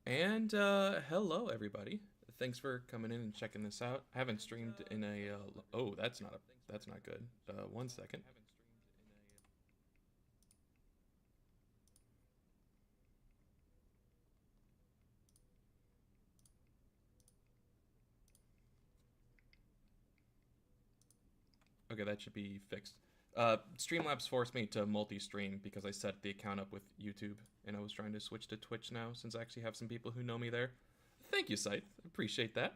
And hello everybody. Thanks for coming in and checking this out. I haven't streamed in a oh, that's not good. 1 second. Okay, that should be fixed. Streamlabs forced me to multi-stream because I set the account up with YouTube and I was trying to switch to Twitch now since I actually have some people who know me there. Thank you, Scythe. Appreciate that.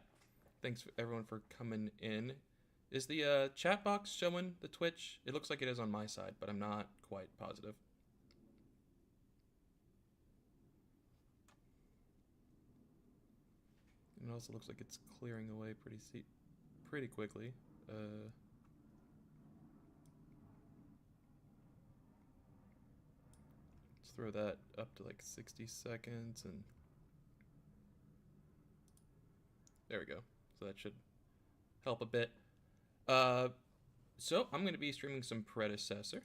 Thanks everyone for coming in. Is the chat box showing the Twitch? It looks like it is on my side, but I'm not quite positive. And it also looks like it's clearing away pretty quickly. Let's throw that up to like 60 seconds and there we go. So that should help a bit. So I'm going to be streaming some Predecessor.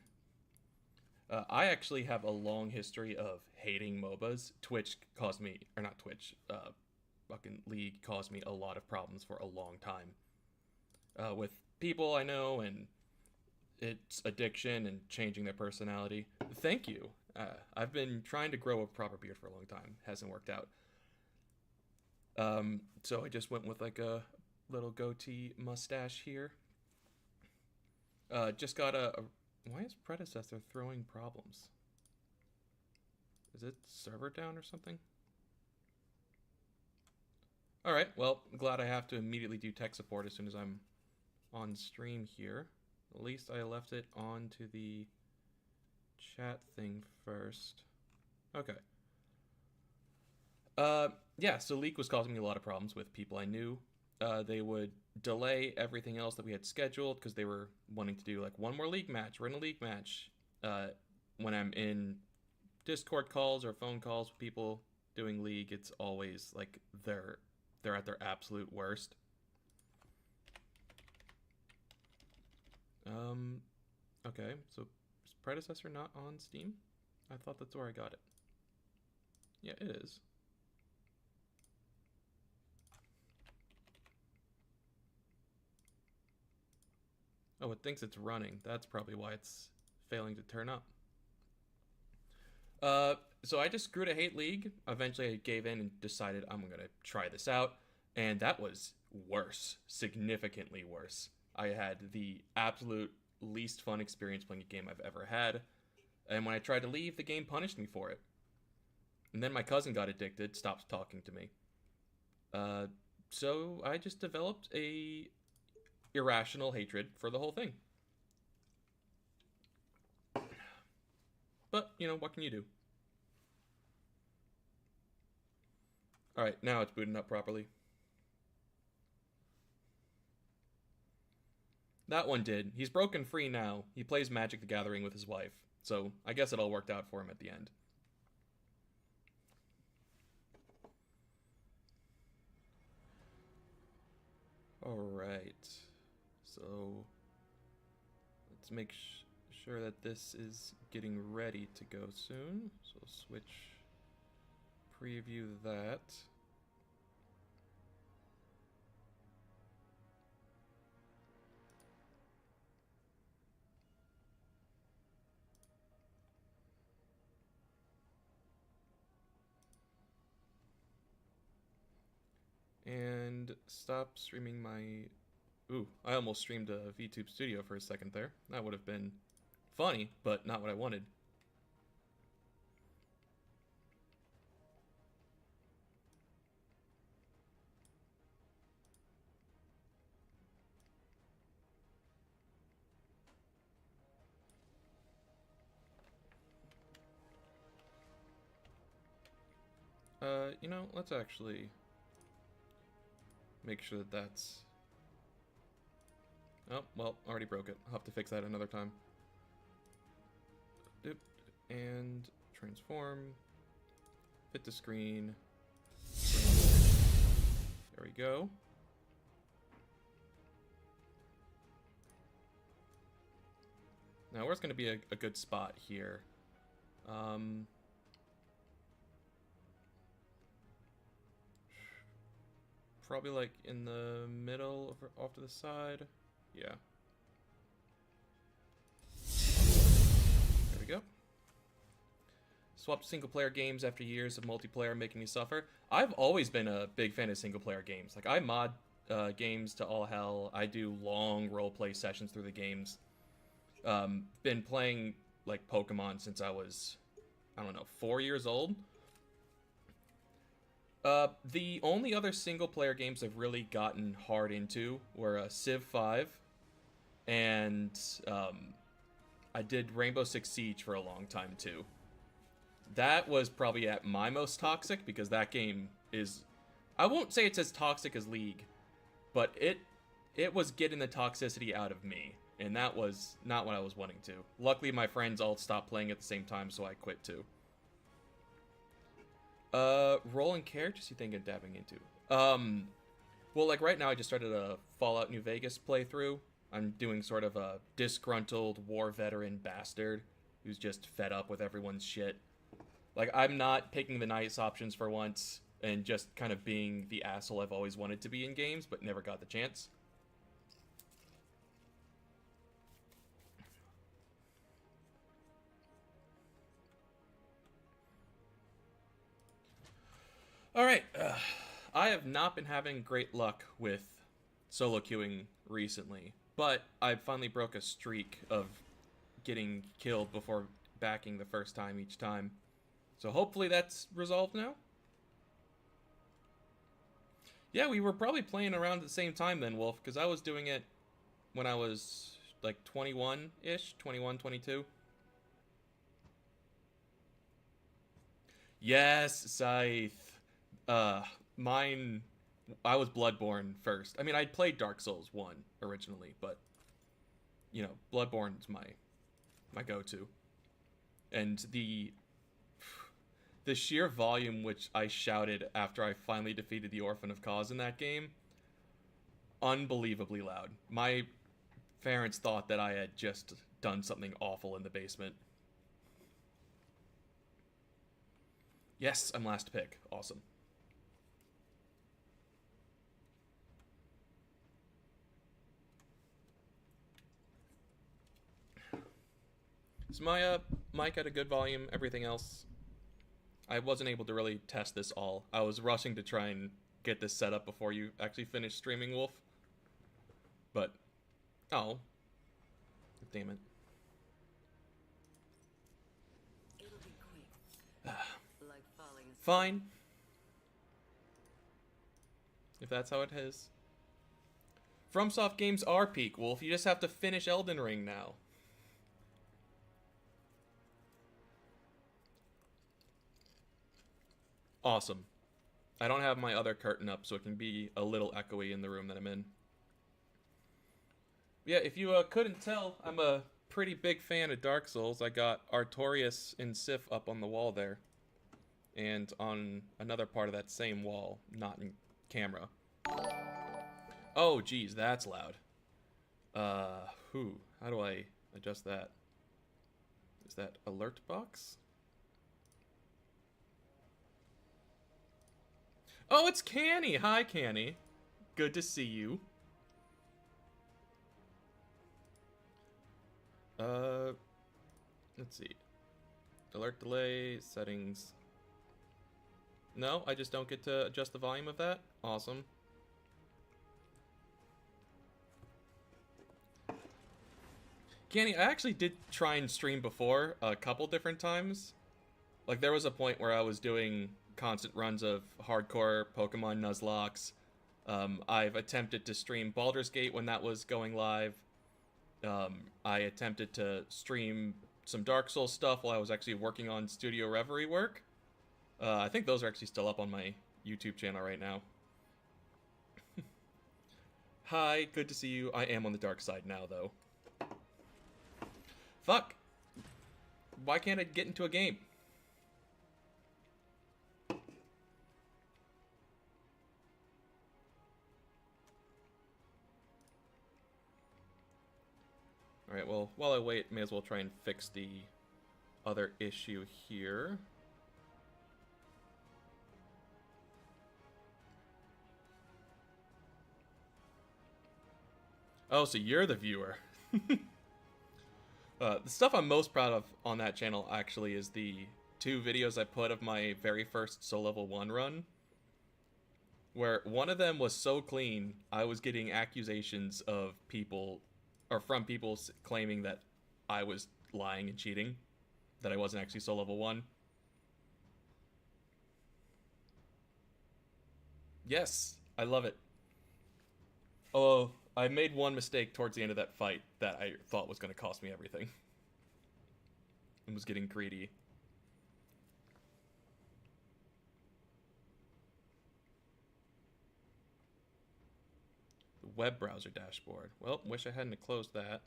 I actually have a long history of hating MOBAs. Twitch caused me, or not Twitch, fucking League caused me a lot of problems for a long time. With people I know and its addiction and changing their personality. Thank you. I've been trying to grow a proper beard for a long time. Hasn't worked out. So I just went with like a little goatee mustache here. Just got a. Why is Predecessor throwing problems? Is it server down or something? Alright, well, glad I have to immediately do tech support as soon as I'm on stream here. At least I left it on to the chat thing first. Okay. Yeah, so Leak was causing me a lot of problems with people I knew. They would delay everything else that we had scheduled because they were wanting to do like one more league match. We're in a league match. When I'm in Discord calls or phone calls with people doing league, it's always like they're at their absolute worst. Okay, so is Predecessor not on Steam? I thought that's where I got it. Yeah, it is. Oh, it thinks it's running. That's probably why it's failing to turn up. So I just grew to hate League. Eventually, I gave in and decided I'm gonna try this out, and that was worse, significantly worse. I had the absolute least fun experience playing a game I've ever had, and when I tried to leave, the game punished me for it. And then my cousin got addicted, stopped talking to me. Uh, so I just developed a irrational hatred for the whole thing. But you know, what can you do? All right, now it's booting up properly. That one did. He's broken free now. He plays Magic the Gathering with his wife. So I guess it all worked out for him at the end. Alright. So let's make sure that this is getting ready to go soon. So switch, preview that. And stop streaming my... Ooh, I almost streamed a VTube Studio for a second there. That would have been funny, but not what I wanted. You know, let's actually make sure that that's... Oh, well, already broke it. I'll have to fix that another time. Doop, and transform. Fit to screen. There we go. Now, where's going to be a good spot here? Probably like in the middle, off to the side. Yeah. There we go. Swapped single-player games after years of multiplayer making me suffer. I've always been a big fan of single-player games. Like, I mod games to all hell. I do long role-play sessions through the games. Been playing, like, Pokemon since I was, I don't know, 4 years old. The only other single-player games I've really gotten hard into were Civ 5, and I did Rainbow Six Siege for a long time, too. That was probably at my most toxic, because that game is... I won't say it's as toxic as League, but it was getting the toxicity out of me, and that was not what I was wanting to. Luckily, my friends all stopped playing at the same time, so I quit too. Rolling characters you think of dabbing into? Well, like right now I just started a Fallout New Vegas playthrough. I'm doing sort of a disgruntled war veteran bastard who's just fed up with everyone's shit. Like, I'm not picking the nice options for once and just kind of being the asshole I've always wanted to be in games, but never got the chance. Alright, I have not been having great luck with solo queuing recently, but I finally broke a streak of getting killed before backing the first time each time. So hopefully that's resolved now. Yeah, we were probably playing around at the same time then, Wolf, because I was doing it when I was like 21-ish, 21, 22. Yes, Scythe. Mine, I was Bloodborne first. I mean, I'd played Dark Souls 1 originally, but, you know, Bloodborne's my go-to. And the sheer volume which I shouted after I finally defeated the Orphan of Cause in that game, unbelievably loud. My parents thought that I had just done something awful in the basement. Yes, I'm last pick. Awesome. Is my mic at a good volume? Everything else? I wasn't able to really test this all. I was rushing to try and get this set up before you actually finished streaming, Wolf. But, oh. Damn it. It'll be quick. Like falling asleep. Fine. If that's how it is. FromSoft games are peak, Wolf. You just have to finish Elden Ring now. Awesome. I don't have my other curtain up, so it can be a little echoey in the room that I'm in. Yeah, if you couldn't tell, I'm a pretty big fan of Dark Souls. I got Artorias and Sif up on the wall there. And on another part of that same wall, not in camera. Oh, geez, that's loud. How do I adjust that? Is that alert box? Oh, it's Canny! Hi, Canny. Good to see you. Let's see. Alert delay, settings. No, I just don't get to adjust the volume of that? Awesome. Canny, I actually did try and stream before a couple different times. Like, there was a point where I was doing constant runs of hardcore Pokemon Nuzlocke. I've attempted to stream Baldur's Gate when that was going live. I attempted to stream some Dark Souls stuff while I was actually working on Studio Reverie work. I think those are actually still up on my YouTube channel right now. Hi, good to see you. I am on the dark side now, though. Fuck! Why can't I get into a game? Alright, well, while I wait, may as well try and fix the other issue here. Oh, so you're the viewer. The stuff I'm most proud of on that channel actually is the 2 videos I put of my very first Soul Level 1 run. Where one of them was so clean, I was getting accusations of people, or from people claiming that I was lying and cheating, that I wasn't actually Soul Level 1. Yes, I love it. Oh, I made one mistake towards the end of that fight that I thought was going to cost me everything. And was getting greedy. The web browser dashboard. Well, wish I hadn't closed that.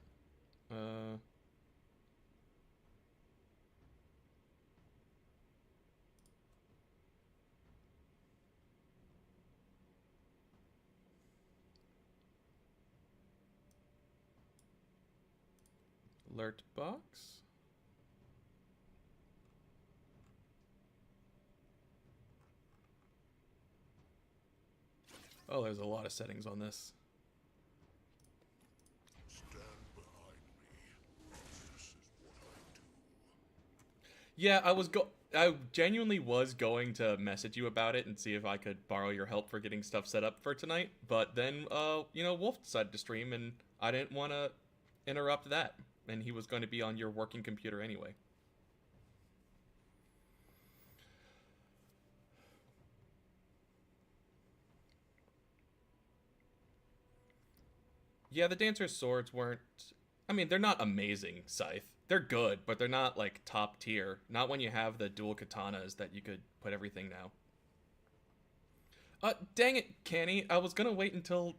Alert box. Oh, there's a lot of settings on this. Stand behind me. This is what I do. Yeah, I genuinely was going to message you about it and see if I could borrow your help for getting stuff set up for tonight, but then you know, Wolf decided to stream and I didn't want to interrupt that, and he was going to be on your working computer anyway. Yeah, the Dancer's swords weren't... I mean, they're not amazing, Scythe. They're good, but they're not, like, top tier. Not when you have the dual katanas that you could put everything now. Dang it, Canny. I was gonna wait until...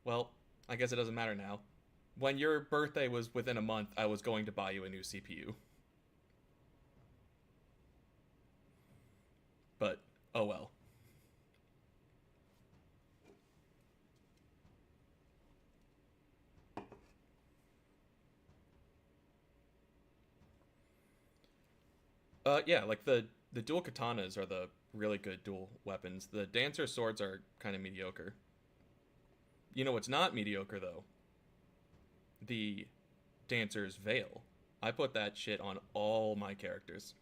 Well, I guess it doesn't matter now. When your birthday was within a month, I was going to buy you a new CPU. But, oh well. Yeah, like the dual katanas are the really good dual weapons. The Dancer swords are kind of mediocre. You know what's not mediocre, though? The Dancer's Veil. I put that shit on all my characters.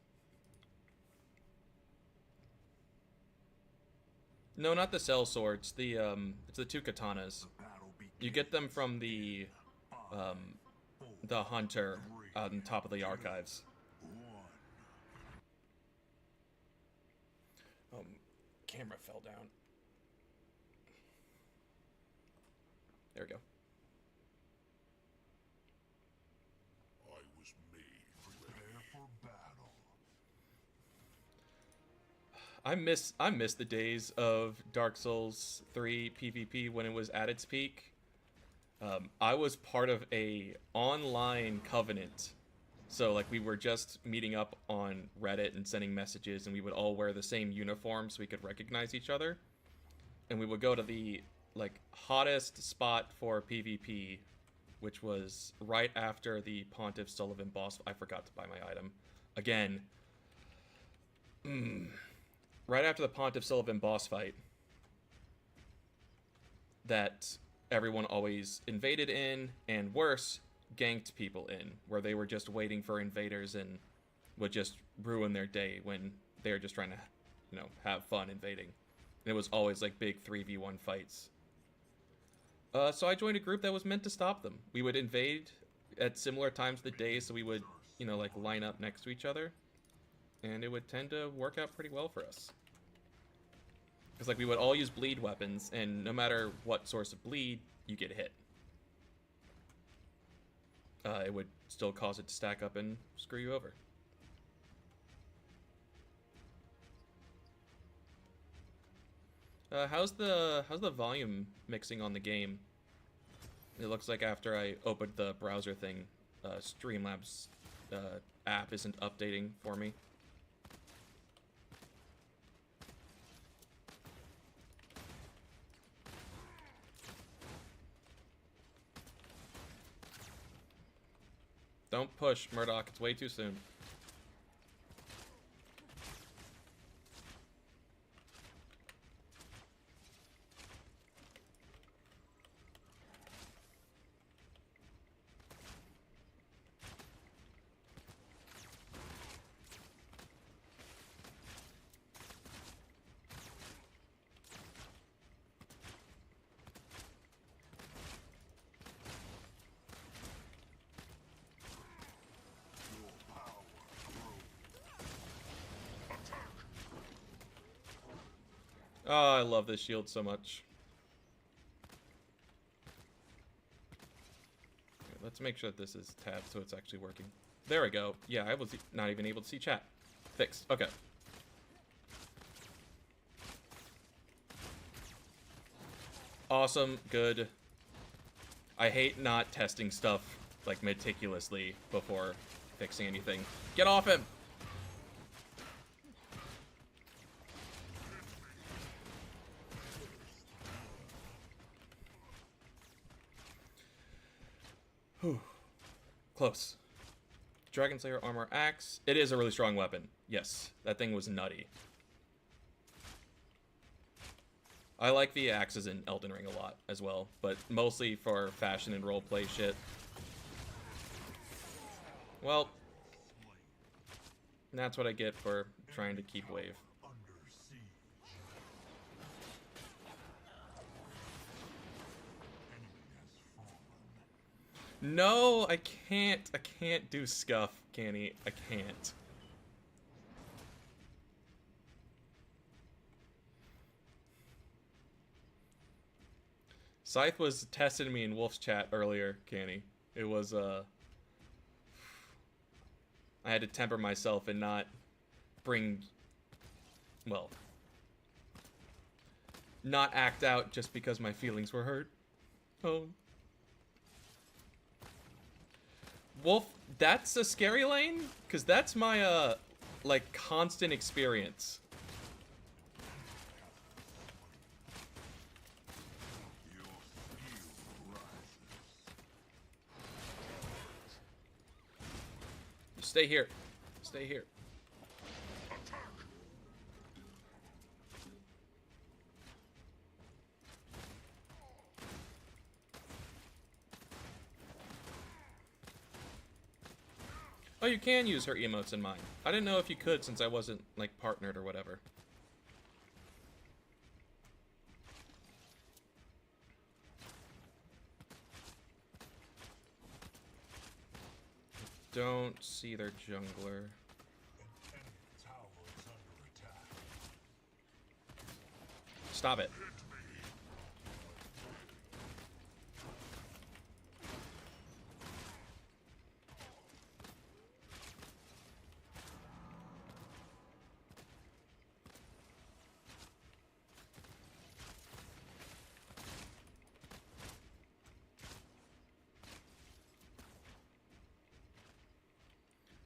No, not the Cell swords. It's the 2 katanas. You get them from the hunter on top of the archives. Camera fell down. There we go. I was made. Prepare for battle. I miss the days of Dark Souls 3 PvP when it was at its peak. I was part of a online covenant. So, like, we were just meeting up on Reddit and sending messages, and we would all wear the same uniform so we could recognize each other. And we would go to the, like, hottest spot for PvP, which was right after the Pontiff Sullivan boss. I forgot to buy my item. Again. Right after the Pontiff Sullivan boss fight. That everyone always invaded in, and worse, ganked people in, where they were just waiting for invaders and would just ruin their day when they were just trying to, you know, have fun invading. And it was always like big 3v1 fights. So I joined a group that was meant to stop them. We would invade at similar times of the day, so we would, you know, like line up next to each other. And it would tend to work out pretty well for us. Because, like, we would all use bleed weapons, and no matter what source of bleed, you get hit. It would still cause it to stack up and screw you over. How's the volume mixing on the game? It looks like after I opened the browser thing, Streamlabs app isn't updating for me. Don't push, Murdoch. It's way too soon. Oh, I love this shield so much. Okay, let's make sure that this is tabbed so it's actually working. There we go. Yeah, I was not even able to see chat. Fixed. Okay. Awesome. Good. I hate not testing stuff, like, meticulously before fixing anything. Get off him! Whew. Close. Dragon Slayer Armor Axe. It is a really strong weapon. Yes, that thing was nutty. I like the axes in Elden Ring a lot as well, but mostly for fashion and roleplay shit. Well, that's what I get for trying to keep wave. No, I can't. I can't do scuff, Canny. I can't. Scythe was testing me in Wolf's chat earlier, Canny. It was, I had to temper myself and not bring, well, not act out just because my feelings were hurt. Oh. Wolf, that's a scary lane? Because that's my, like, constant experience. Stay here. Stay here. Oh, you can use her emotes in mine. I didn't know if you could since I wasn't, like, partnered or whatever. Don't see their jungler. Stop it.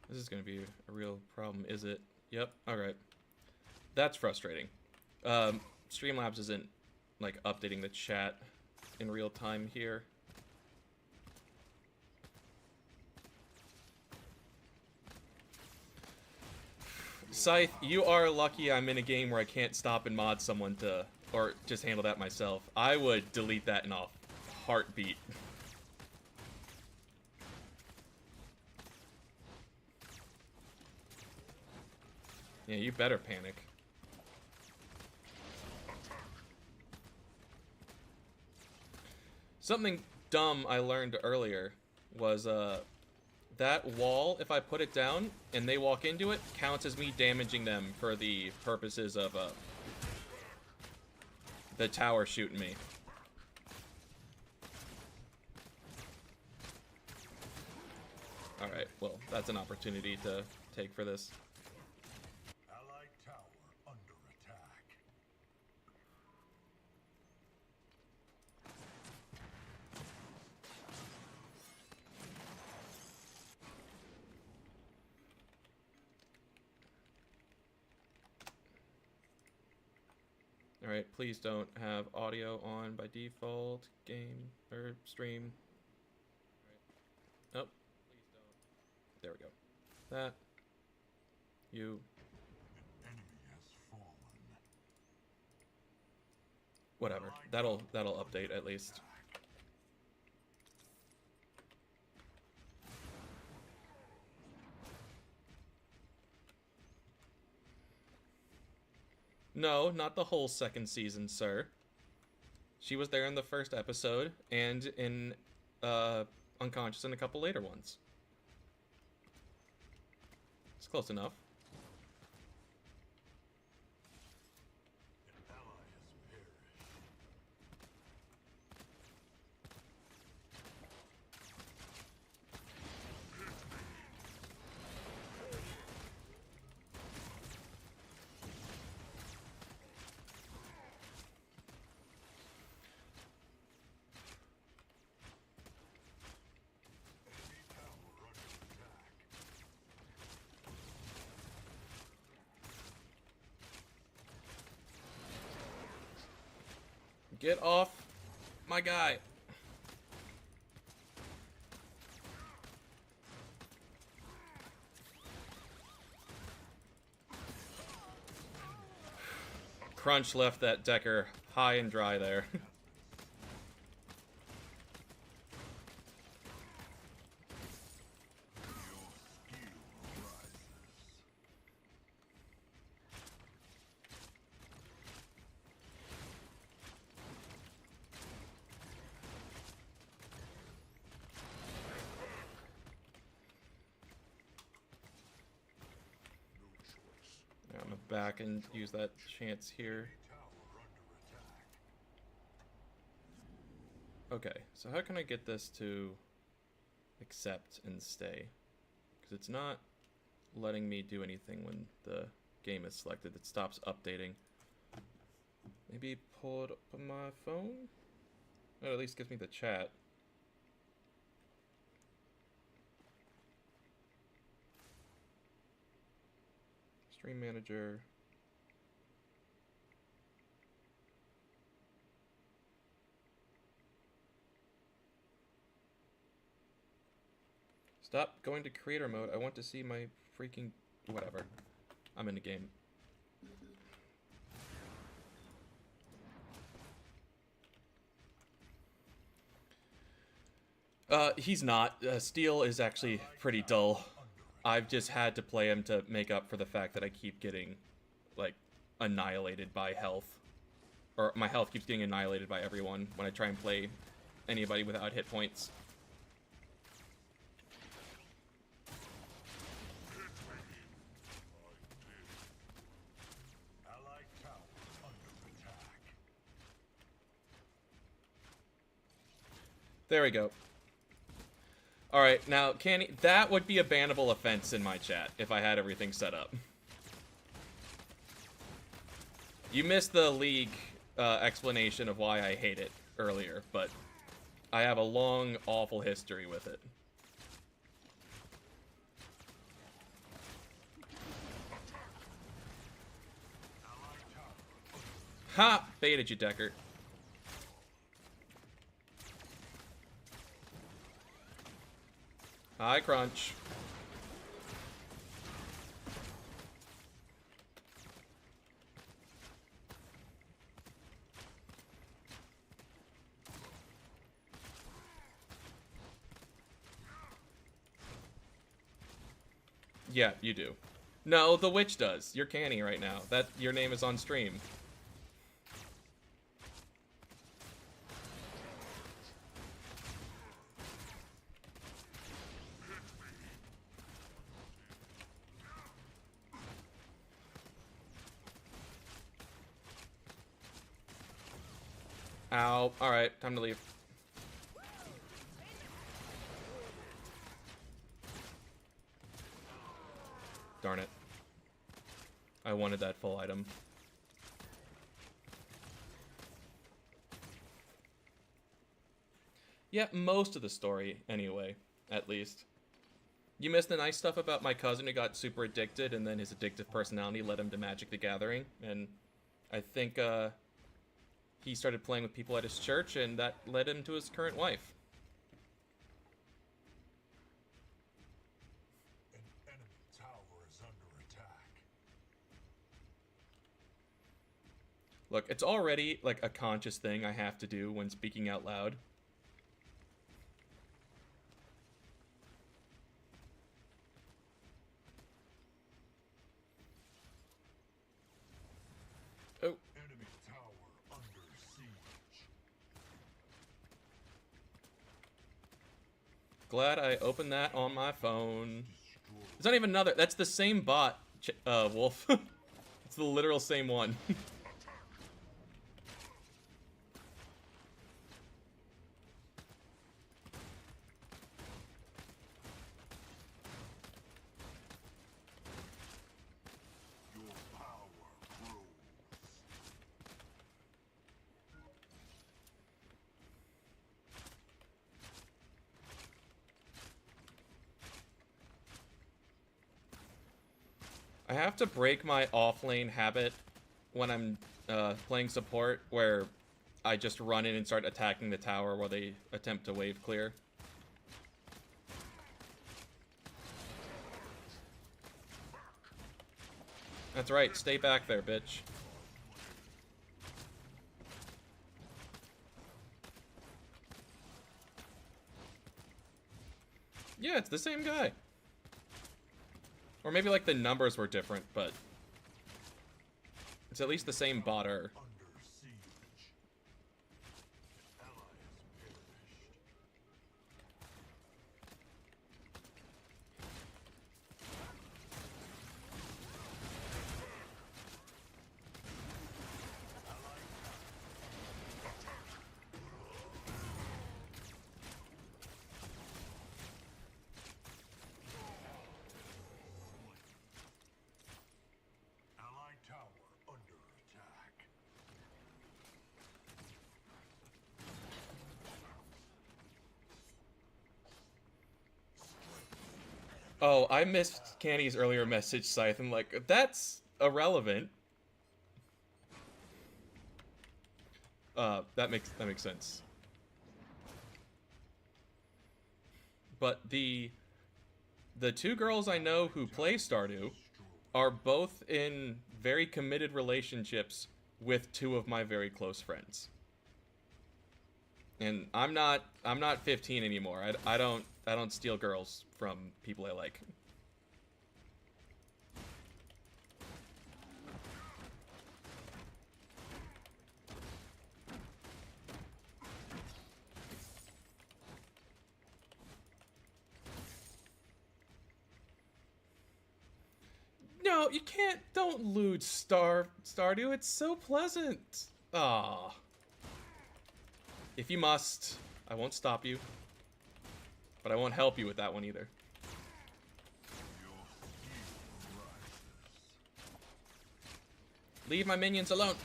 This is going to be a real problem, is it? Yep, alright. That's frustrating. Streamlabs isn't, like, updating the chat in real time here. Scythe, you are lucky I'm in a game where I can't stop and mod someone to, or just handle that myself. I would delete that in a heartbeat. Yeah, you better panic. Something dumb I learned earlier was, that wall, if I put it down and they walk into it, counts as me damaging them for the purposes of, the tower shooting me. Alright, well, that's an opportunity to take for this. Alright, please don't have audio on by default. Game, or stream. Alright. Oh, please don't. There we go. That. You. Whatever. That'll update at least. No, not the whole second season, sir. She was there in the first episode, and in, Unconscious in a couple later ones. It's close enough. Get off my guy. Crunch left that Decker high and dry there. I'm gonna back and use that chance here. Okay, so how can I get this to accept and stay? Because it's not letting me do anything when the game is selected. It stops updating. Maybe pull it up on my phone? Or at least gives me the chat. Stream manager. Stop going to creator mode. I want to see my freaking... Whatever. I'm in the game. He's not. Steel is actually pretty dull. I've just had to play him to make up for the fact that I keep getting, like, annihilated by health. Or my health keeps getting annihilated by everyone when I try and play anybody without hit points. There we go. Alright, now, that would be a bannable offense in my chat if I had everything set up. You missed the League explanation of why I hate it earlier, but I have a long, awful history with it. Ha! Baited you, Decker. Hi, Crunch. Yeah, you do. No, the witch does. You're canny right now. Your name is on stream. Ow. Alright, time to leave. Darn it. I wanted that full item. Yeah, most of the story, anyway, at least. You missed the nice stuff about my cousin who got super addicted, and then his addictive personality led him to Magic the Gathering, and I think, he started playing with people at his church, and that led him to his current wife. An enemy tower is under attack. Look, it's already, like, a conscious thing I have to do when speaking out loud. Oh. Enemy tower under siege. Glad I opened that on my phone. It's not even another. That's the same bot, Wolf. It's the literal same one. Your power grows. I have to break my off-lane habit when I'm playing support, where I just run in and start attacking the tower while they attempt to wave clear. That's right, stay back there, bitch. Yeah, it's the same guy. Or maybe, like, the numbers were different, but... it's at least the same botter. Under siege. Ally has perished. Allied tower under attack. Oh, I missed Canny's earlier message, Scythe, and like, that's irrelevant. That makes sense. But the two girls I know who play Stardew are both in very committed relationships with two of my very close friends. And I'm not 15 anymore. I don't steal girls from people I like. No, you can't. Don't loot Stardew. It's so pleasant. Ah. If you must, I won't stop you. But I won't help you with that one either. Leave my minions alone.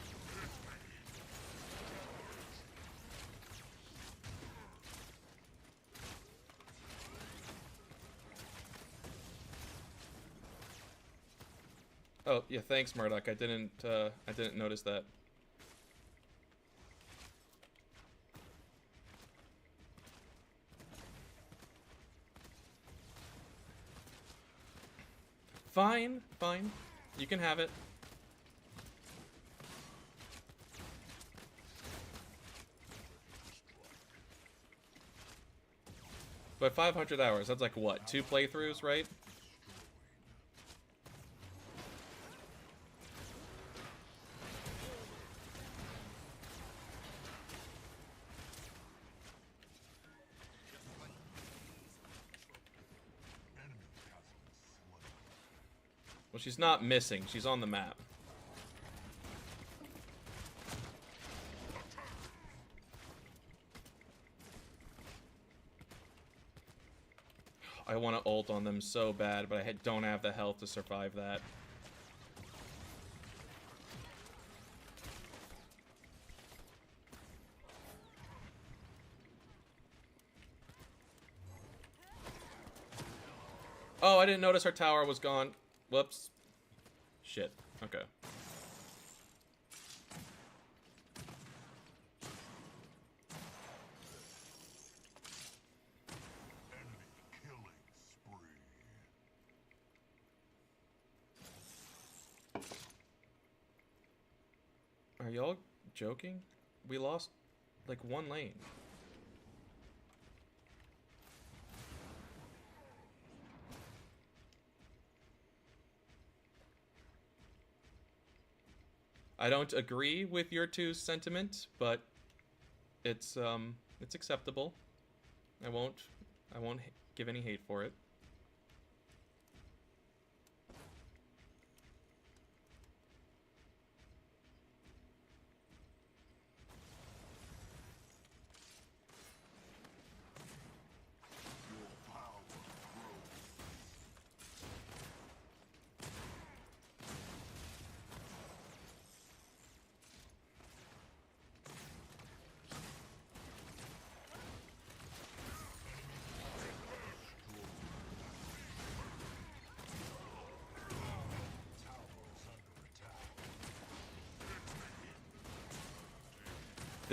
Oh, yeah, thanks, Murdoch. I didn't notice that. Fine, fine. You can have it. But 500 hours, that's like what? 2 playthroughs, right? Well, she's not missing. She's on the map. I want to ult on them so bad, but I don't have the health to survive that. Oh, I didn't notice her tower was gone. Whoops. Shit. Okay. Enemy killing spree. Are y'all joking? We lost like 1 lane. I don't agree with your two sentiment, but it's acceptable. I won't give any hate for it.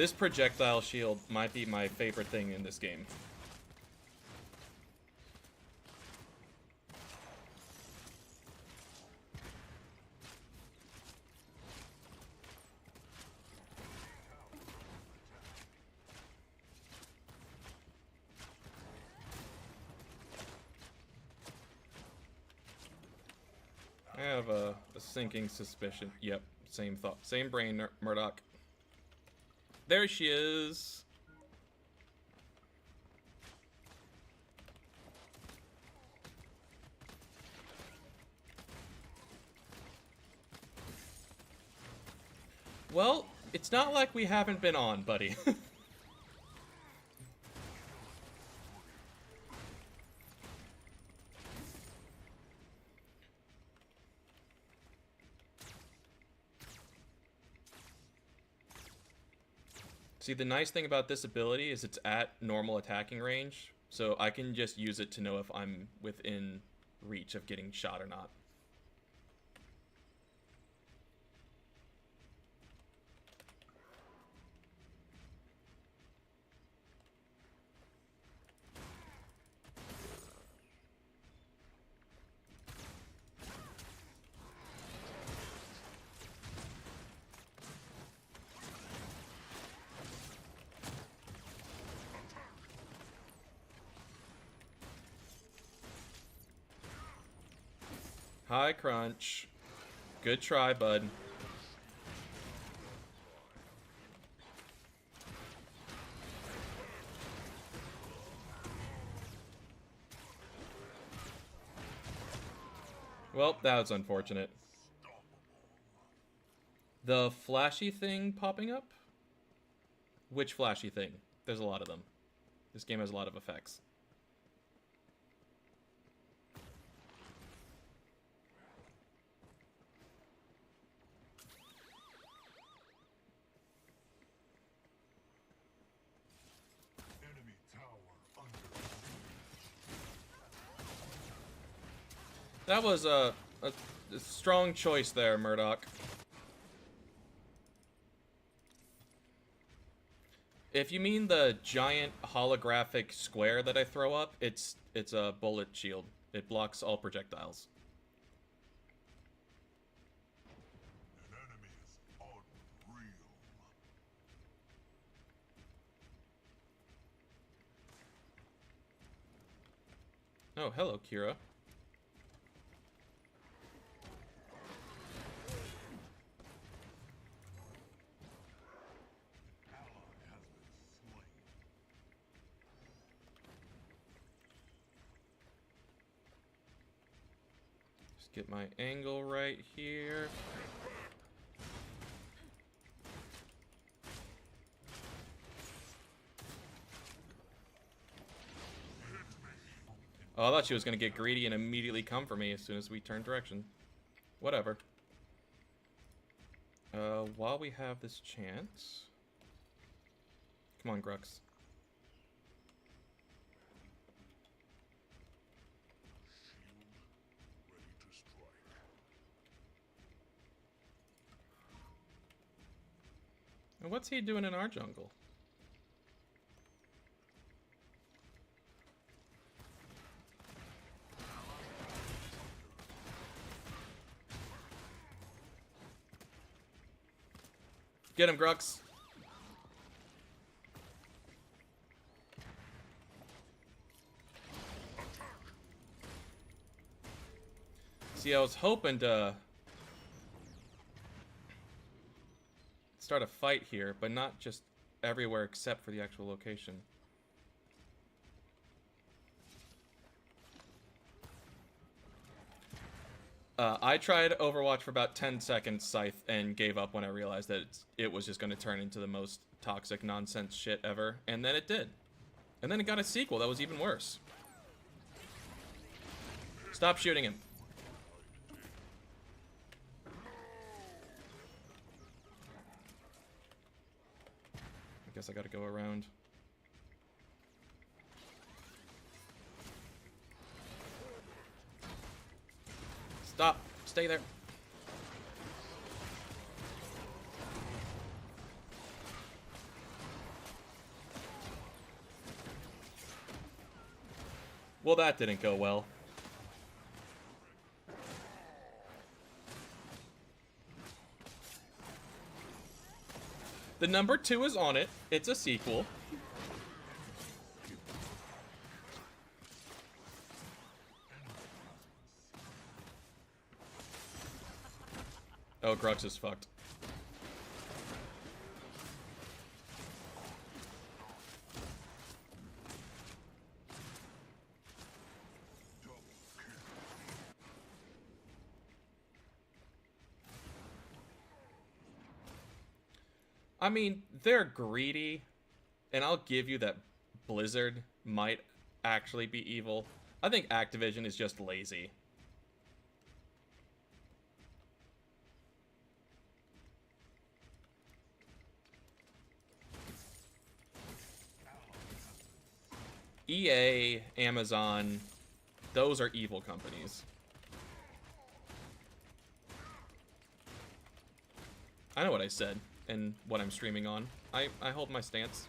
This projectile shield might be my favorite thing in this game. I have a sinking suspicion. Yep, same thought. Same brain, Murdoch. There she is. Well, it's not like we haven't been on, buddy. See, the nice thing about this ability is it's at normal attacking range, so I can just use it to know if I'm within reach of getting shot or not. Hi, Crunch. Good try, bud. Well, that was unfortunate. The flashy thing popping up? Which flashy thing? There's a lot of them. This game has a lot of effects. That was a strong choice there, Murdoch. If you mean the giant holographic square that I throw up, it's a bullet shield. It blocks all projectiles. An enemy is unreal. Oh, hello, Kira. Get my angle right here. Oh, I thought she was going to get greedy and immediately come for me as soon as we turn direction. Whatever. While we have this chance... Come on, Grux. And what's he doing in our jungle? Get him, Grux. See, I was hoping to start a fight here, but not just everywhere except for the actual location. I tried Overwatch for about 10 seconds, Scythe, and gave up when I realized that it was just going to turn into the most toxic nonsense shit ever, and then it did. And then it got a sequel that was even worse. Stop shooting him. I guess I gotta go around. Stop! Stay there. Well, that didn't go well. The number 2 is on it. It's a sequel. Oh, Grux is fucked. I mean, they're greedy, and I'll give you that Blizzard might actually be evil. I think Activision is just lazy. EA, Amazon, those are evil companies. I know what I said and what I'm streaming on. I hold my stance.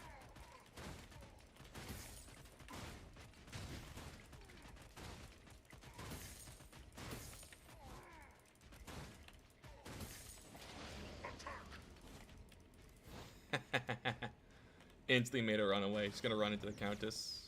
Instantly made her run away. She's gonna run into the Countess.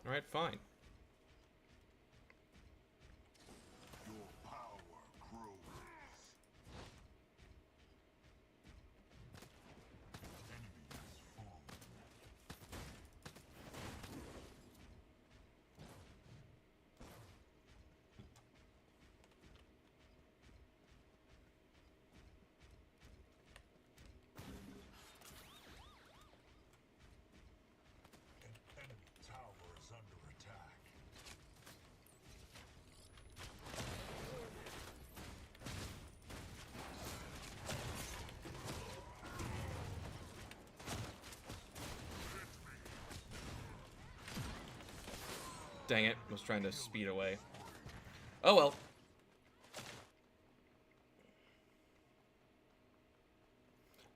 Alright, fine. Your power grows. Enemy has fallen. An enemy tower is under attack. Dang it, was trying to speed away. Oh well.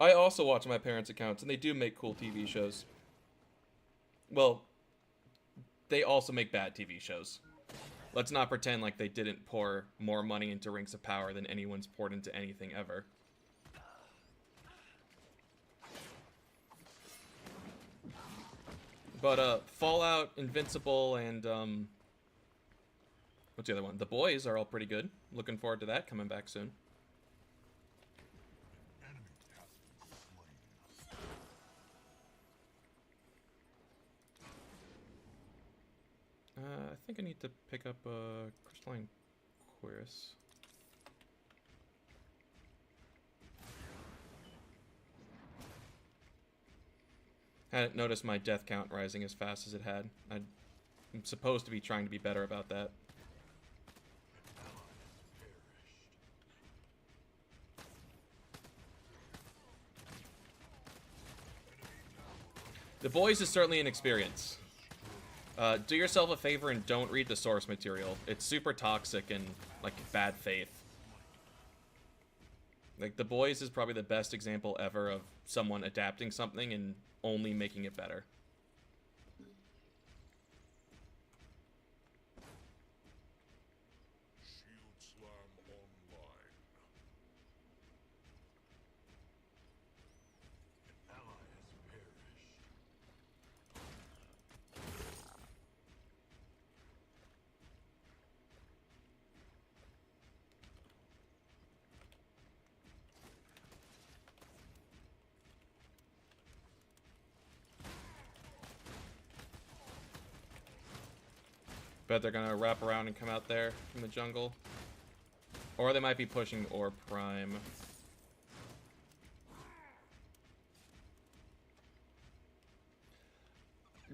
I also watch my parents' accounts, and they do make cool TV shows. Well, they also make bad TV shows. Let's not pretend like they didn't pour more money into Rings of Power than anyone's poured into anything ever. But Fallout, Invincible, and what's the other one? The Boys are all pretty good. Looking forward to that coming back soon. Enemy has been slain. I think I need to pick up a Crystalline Cuirass. Hadn't noticed my death count rising as fast as it had. I'm supposed to be trying to be better about that. The Boys is certainly an experience. Do yourself a favor and don't read the source material. It's super toxic and, like, bad faith. Like, The Boys is probably the best example ever of someone adapting something and only making it better. Shield slam online. An ally has perished. Bet they're gonna wrap around and come out there from the jungle. Or they might be pushing Orb Prime.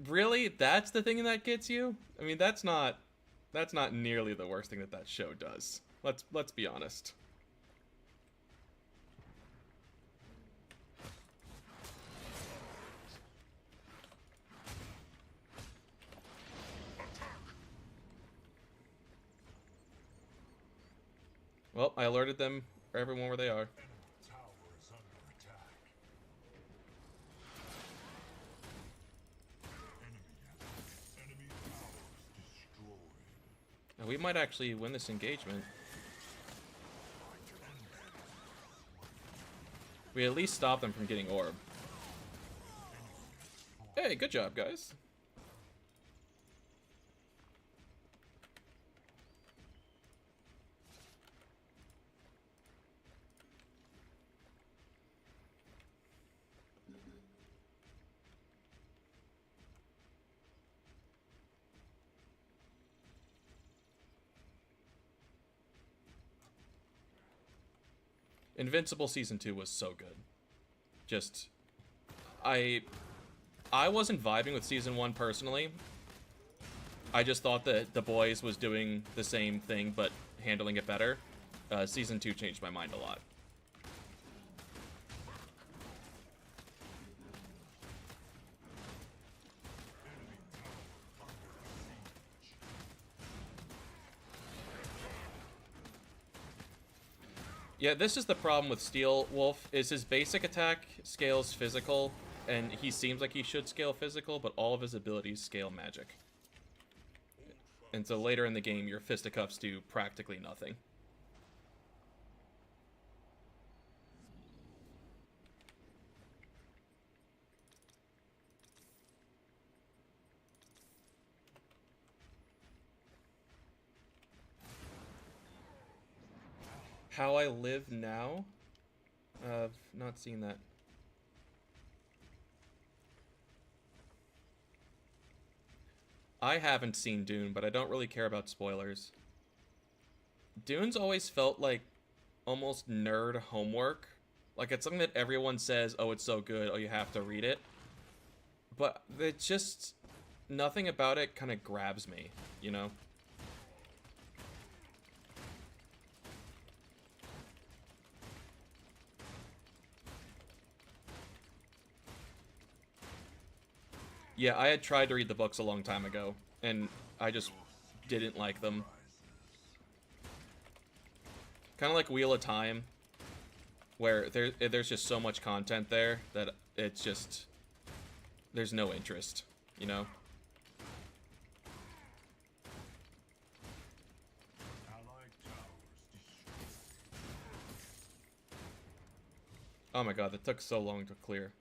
Really? That's the thing that gets you? I mean, that's not nearly the worst thing that that show does. Let's be honest. Well, I alerted them, everyone where they are. Tower is under attack. Enemy towers destroyed. Now, we might actually win this engagement. We at least stop them from getting orb. Hey, good job, guys. Invincible Season 2 was so good. Just... I wasn't vibing with Season 1 personally. I just thought that The Boys was doing the same thing, but handling it better. Season 2 changed my mind a lot. Yeah, this is the problem with Steel Wolf, is his basic attack scales physical, and he seems like he should scale physical, but all of his abilities scale magic. And so later in the game, your fisticuffs do practically nothing. How I Live Now? I've not seen that. I haven't seen Dune, but I don't really care about spoilers. Dune's always felt like almost nerd homework. Like, it's something that everyone says, oh, it's so good, oh, you have to read it. But it's just... nothing about it kind of grabs me, you know? Yeah, I had tried to read the books a long time ago, and I just didn't like them. Kind of like Wheel of Time, where there's just so much content there that it's just... there's no interest, you know? Allied towers destroyed. Oh my god, that took so long to clear.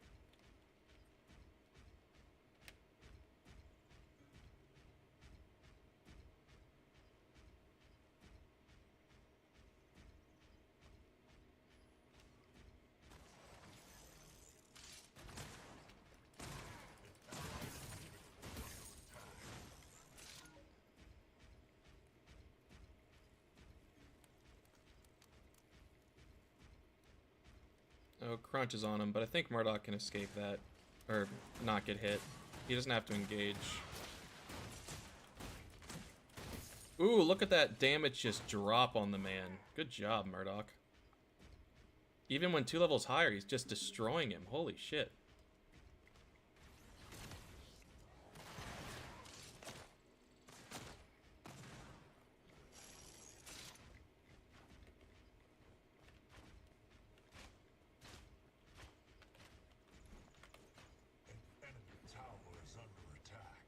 Oh, Crunch is on him, but I think Murdoch can escape that. Or not get hit. He doesn't have to engage. Ooh, look at that damage just drop on the man. Good job, Murdoch. Even when 2 levels higher, he's just destroying him. Holy shit. Enemy tower is under attack.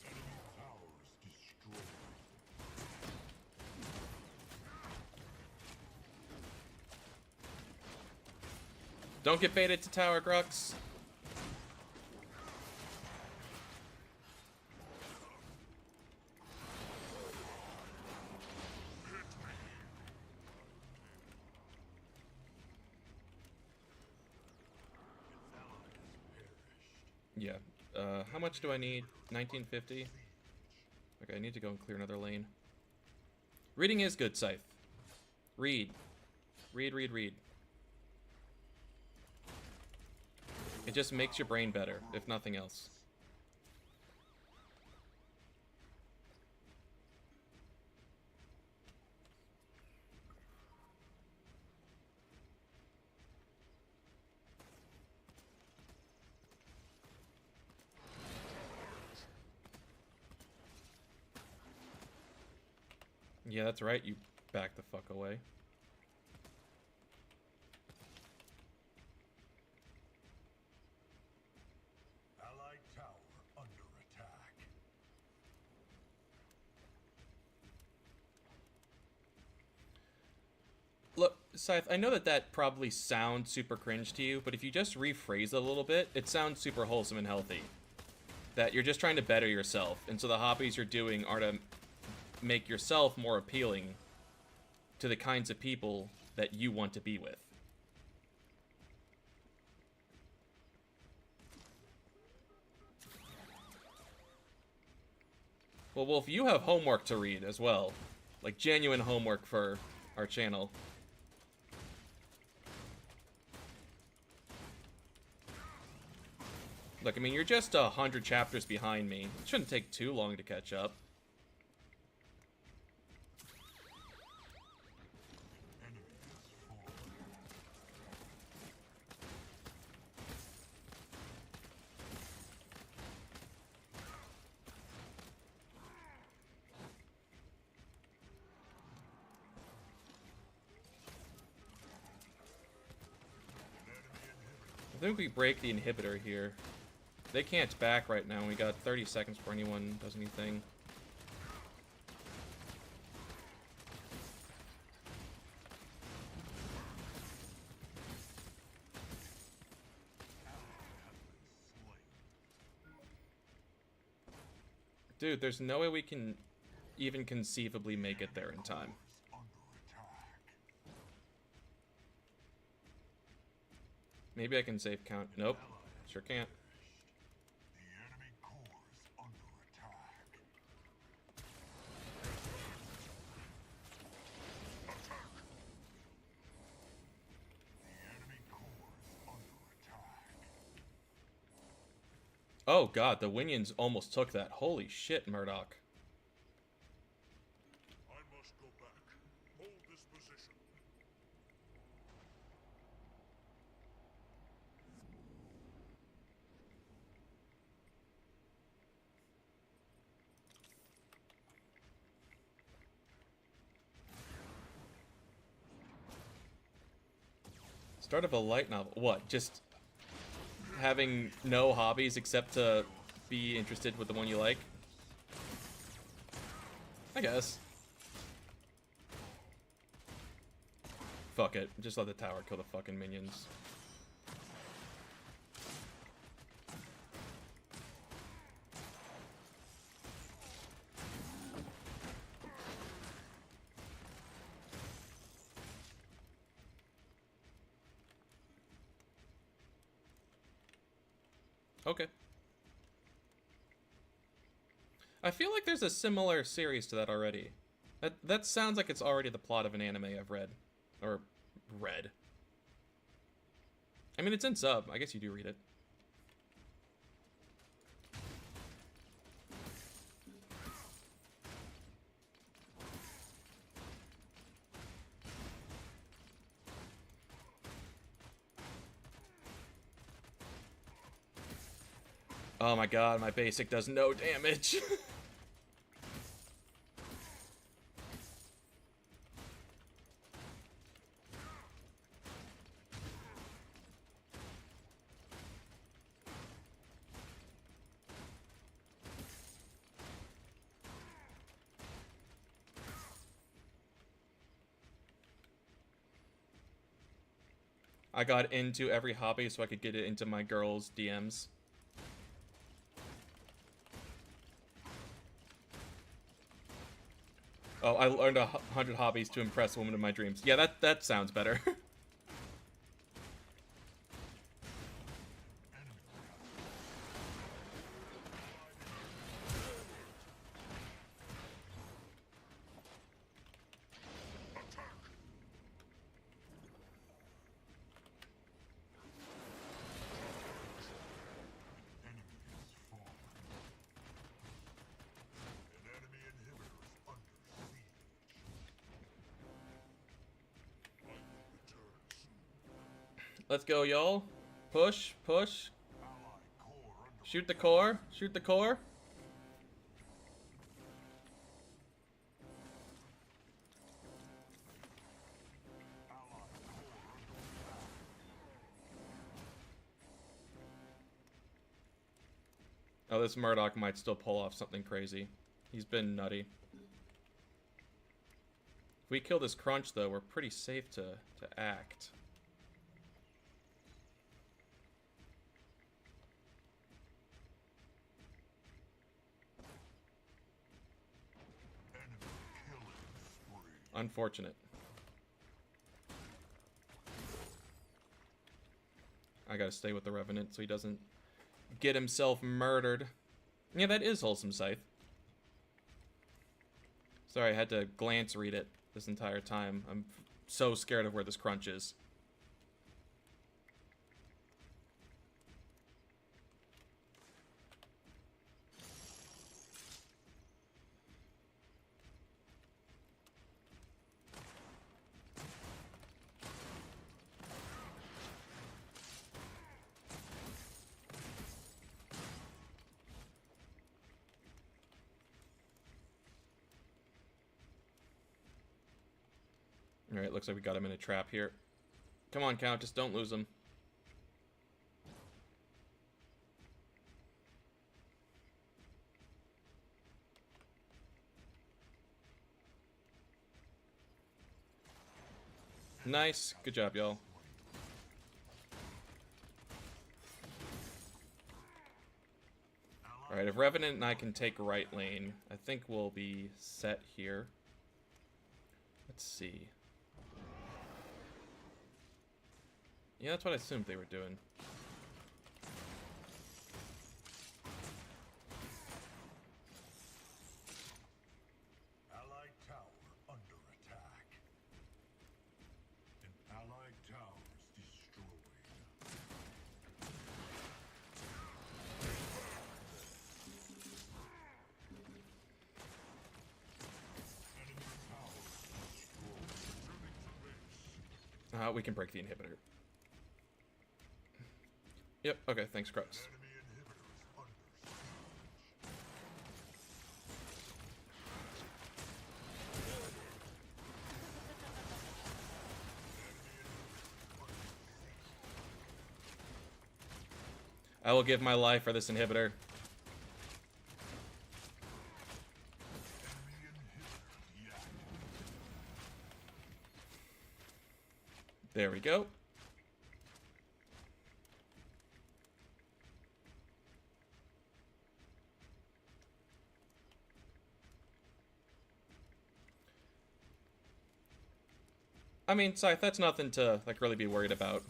Enemy towers destroyed. Don't get baited to tower, Grux. Yeah. How much do I need? 1950? Okay, I need to go and clear another lane. Reading is good, Scythe. Read. Read, read, read. It just makes your brain better, if nothing else. Yeah, that's right. You back the fuck away. Allied tower under attack. Look, Scythe, I know that that probably sounds super cringe to you, but if you just rephrase it a little bit, it sounds super wholesome and healthy. That you're just trying to better yourself, and so the hobbies you're doing are to make yourself more appealing to the kinds of people that you want to be with. Well, Wolf, you have homework to read as well. Like, genuine homework for our channel. Look, I mean, you're just 100 chapters behind me. It shouldn't take too long to catch up. Enemy has fallen. I think we break the inhibitor here. They can't back right now. We got 30 seconds before anyone does anything. Dude, there's no way we can even conceivably make it there in time. Under attack. Maybe I can save count. Nope. Sure can't. The enemy core is under attack. Attack! The enemy core is under attack. Oh god, the Winions almost took that. Holy shit, Murdoch. I must go back. Hold this position. Start of a light novel. What? Just having no hobbies except to be interested with the one you like? I guess. Fuck it. Just let the tower kill the fucking minions. Okay. I feel like there's a similar series to that already. That sounds like it's already the plot of an anime I've read. Or read. I mean, it's in sub. I guess you do read it. Oh my god, my basic does no damage. I got into every hobby so I could get it into my girls' DMs. Oh, I learned 100 hobbies to impress women of my dreams. Yeah, that sounds better. Enemy has fallen. An enemy inhibitor is under siege. I will return soon. Let's go, y'all. Push, push. Allied core under Shoot the core. Shoot the core. Oh, this Murdoch might still pull off something crazy. He's been nutty. If we kill this Crunch, though, we're pretty safe to act. Unfortunate. I gotta stay with the Revenant so he doesn't get himself murdered. Yeah, that is Wholesome Scythe. Sorry, I had to glance read it this entire time. I'm so scared of where this Crunch is. Alright, looks like we got him in a trap here. Come on, Countess, don't lose him. Nice. Good job, y'all. Alright, if Revenant and I can take right lane, I think we'll be set here. Let's see. Yeah, that's what I assumed they were doing. Allied tower under attack. An allied tower is destroyed. Enemy tower destroyed. Turning to base. We can break the inhibitor. Yep, okay, thanks, Crux. Enemy inhibitor is under siege. I will give my life for this inhibitor. Enemy inhibitor deactivated. There we go. I mean, Scythe, that's nothing to like really be worried about.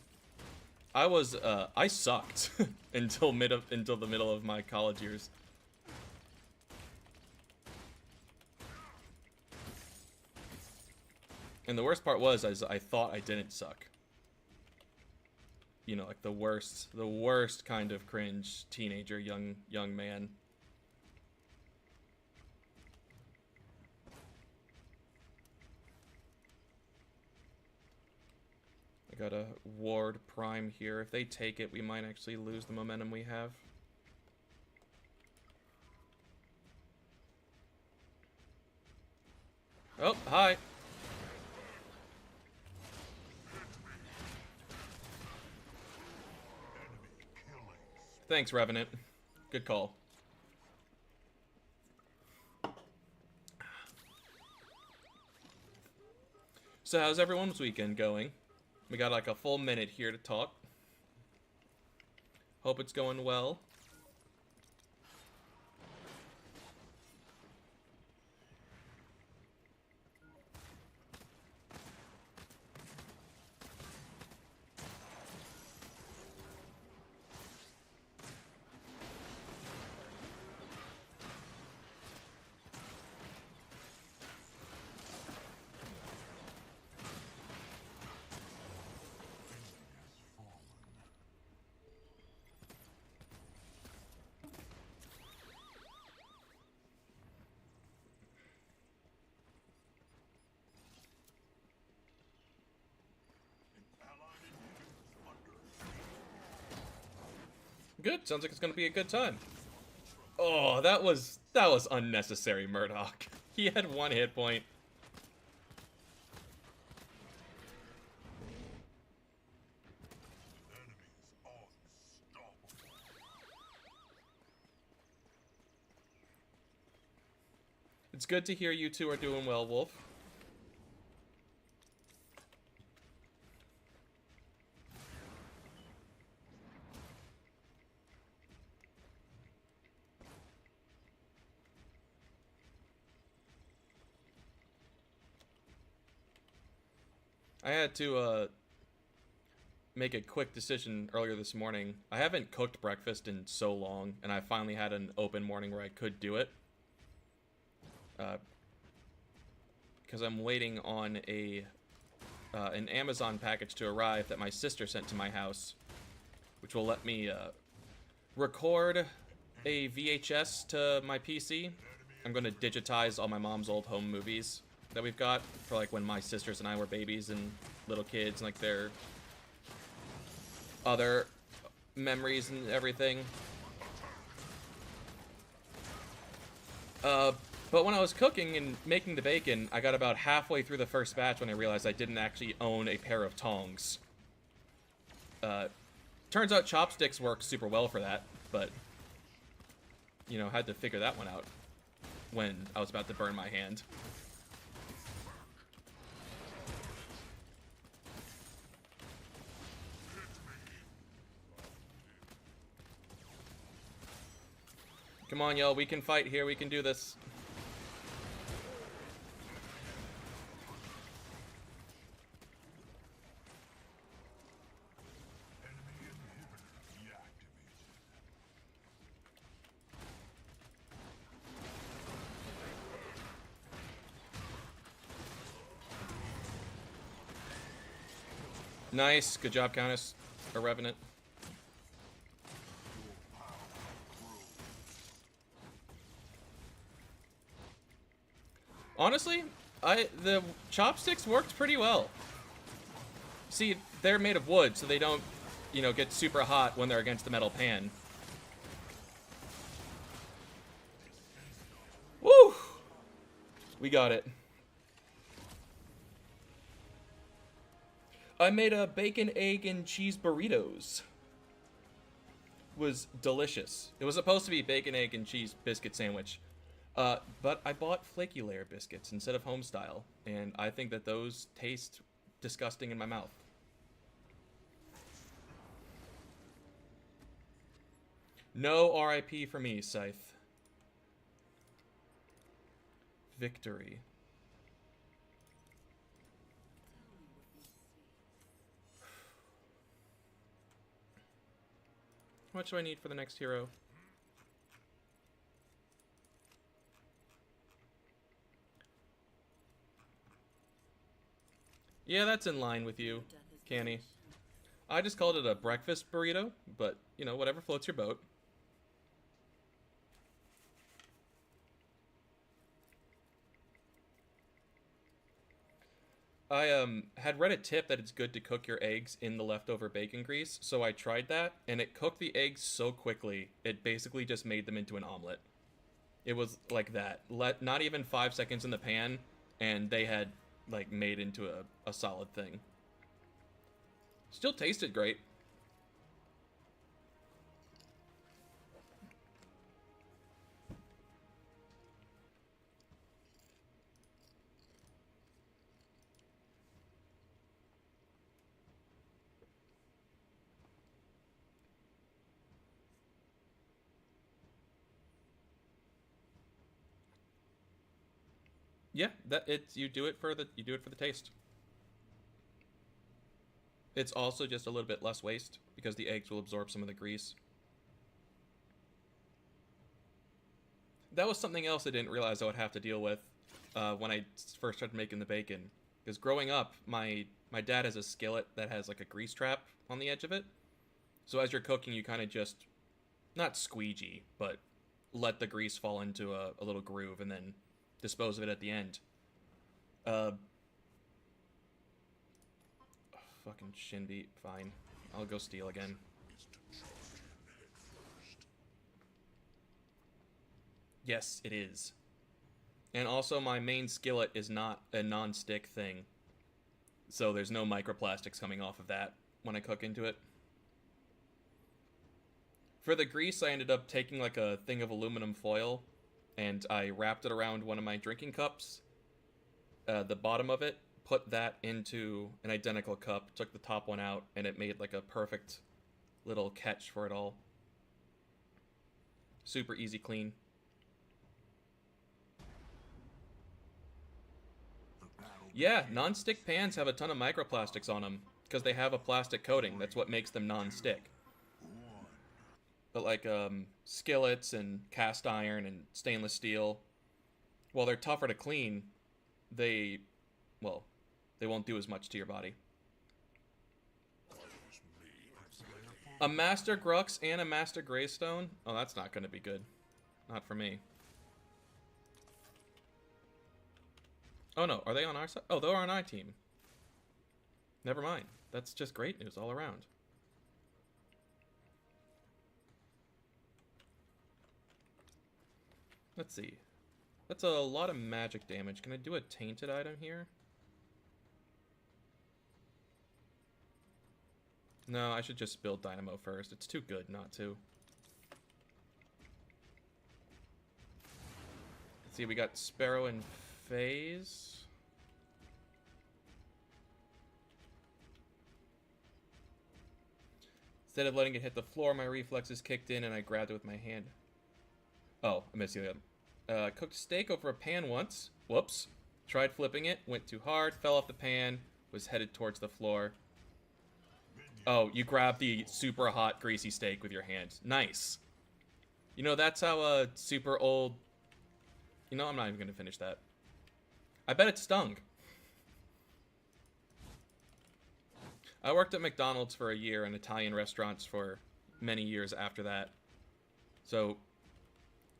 I sucked until the middle of my college years. And the worst part was, I thought I didn't suck. You know, like the worst kind of cringe teenager, young man. I got a ward prime here. If they take it, we might actually lose the momentum we have. Oh, hi. Thanks, Revenant. Good call. So how's everyone's weekend going? We got like a full minute here to talk. Hope it's going well. Good. Sounds like it's gonna be a good time. Oh, that was unnecessary, Murdoch. He had 1 hit point. It's good to hear you two are doing well, Wolf. I had to make a quick decision earlier this morning. I haven't cooked breakfast in so long, and I finally had an open morning where I could do it. Because I'm waiting on an Amazon package to arrive that my sister sent to my house, which will let me record a VHS to my PC. I'm going to digitize all my mom's old home movies that we've got for like when my sisters and I were babies and little kids and like their other memories and everything. But when I was cooking and making the bacon, I got about halfway through the first batch when I realized I didn't actually own a pair of tongs. Turns out chopsticks work super well for that, but, you know, had to figure that one out when I was about to burn my hand. Come on, y'all, we can fight here, we can do this. Nice, good job, Countess, or Revenant. Honestly, the chopsticks worked pretty well. See, they're made of wood, so they don't, you know, get super hot when they're against the metal pan. Woo! We got it. I made a bacon, egg, and cheese burritos. Was delicious. It was supposed to be bacon, egg, and cheese biscuit sandwich. But I bought flaky layer biscuits instead of home style, and I think that those taste disgusting in my mouth. No RIP for me, Scythe. Victory. How much do I need for the next hero? Yeah, that's in line with you, Canny. I just called it a breakfast burrito, but, you know, whatever floats your boat. I had read a tip that it's good to cook your eggs in the leftover bacon grease, so I tried that, and it cooked the eggs so quickly, it basically just made them into an omelet. It was like that. Not even 5 seconds in the pan, and they had, like, made into a solid thing. Still tasted great. Yeah, you do it for the taste. It's also just a little bit less waste because the eggs will absorb some of the grease. That was something else I didn't realize I would have to deal with when I first started making the bacon. Because growing up, my dad has a skillet that has like a grease trap on the edge of it. So as you're cooking, you kind of just, not squeegee, but let the grease fall into a little groove and then dispose of it at the end. Fucking Shinbi, fine. I'll go steal again. Yes, it is. And also my main skillet is not a non-stick thing. So there's no microplastics coming off of that when I cook into it. For the grease, I ended up taking like a thing of aluminum foil and I wrapped it around one of my drinking cups, the bottom of it, put that into an identical cup, took the top one out, and it made like a perfect little catch for it all. Super easy clean. Yeah, non-stick pans have a ton of microplastics on them because they have a plastic coating. That's what makes them non-stick. But like skillets and cast iron and stainless steel, while they're tougher to clean, they won't do as much to your body. A Master Grux and a Master Greystone? Oh, that's not going to be good. Not for me. Oh no, are they on our side? Oh, they're on our team. Never mind. That's just great news all around. Let's see. That's a lot of magic damage. Can I do a tainted item here? No, I should just build Dynamo first. It's too good not to. Let's see, we got Sparrow and Phase. Instead of letting it hit the floor, my reflexes kicked in and I grabbed it with my hand. Oh, I missed the other. Cooked steak over a pan once. Whoops. Tried flipping it, went too hard, fell off the pan, was headed towards the floor. Oh, you grab the super hot, greasy steak with your hand. Nice. You know, that's how a super old... You know, I'm not even going to finish that. I bet it stung. I worked at McDonald's for a year and Italian restaurants for many years after that. So,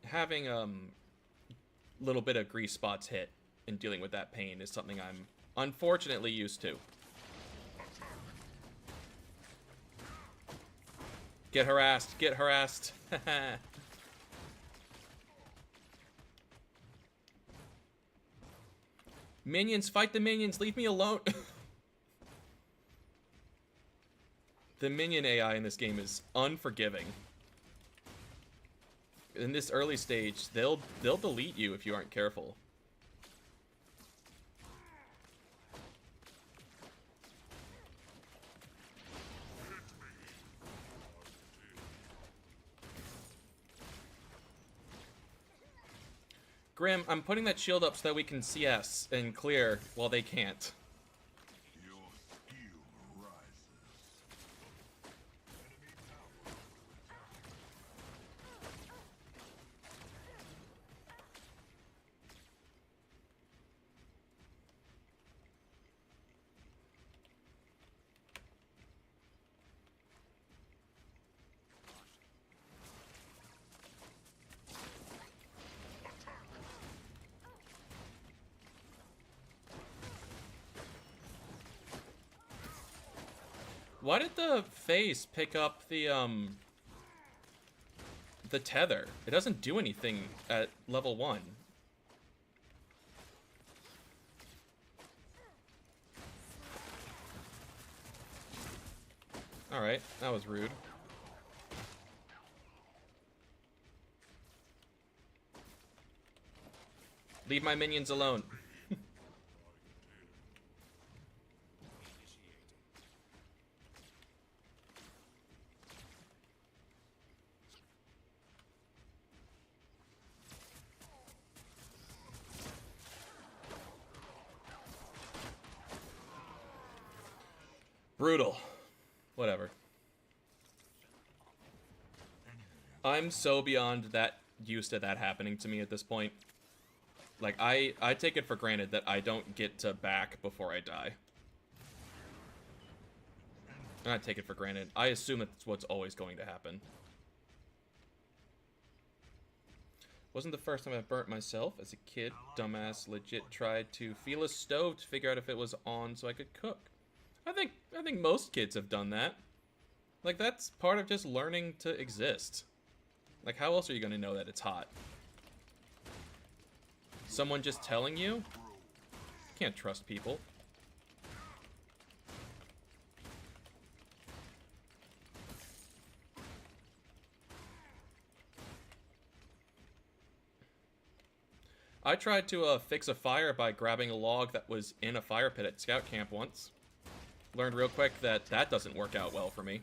having little bit of grease spots hit and dealing with that pain is something I'm unfortunately used to. Get harassed, get harassed. Minions, fight the minions, leave me alone. The minion AI in this game is unforgiving. In this early stage, they'll delete you if you aren't careful. Grim, I'm putting that shield up so that we can CS and clear while they can't. Your skill rises. Why did the face pick up the tether? It doesn't do anything at level 1. Alright, that was rude. Leave my minions alone. Brutal. Whatever. I'm so beyond that used to that happening to me at this point. Like, I take it for granted that I don't get to back before I die. I take it for granted. I assume that's what's always going to happen. Wasn't the first time I burnt myself. As a kid, dumbass legit tried to feel a stove to figure out if it was on so I could cook. I think most kids have done that. Like, that's part of just learning to exist. Like, how else are you going to know that it's hot? Someone just telling you? Can't trust people. I tried to fix a fire by grabbing a log that was in a fire pit at scout camp once. Learned real quick that that doesn't work out well for me.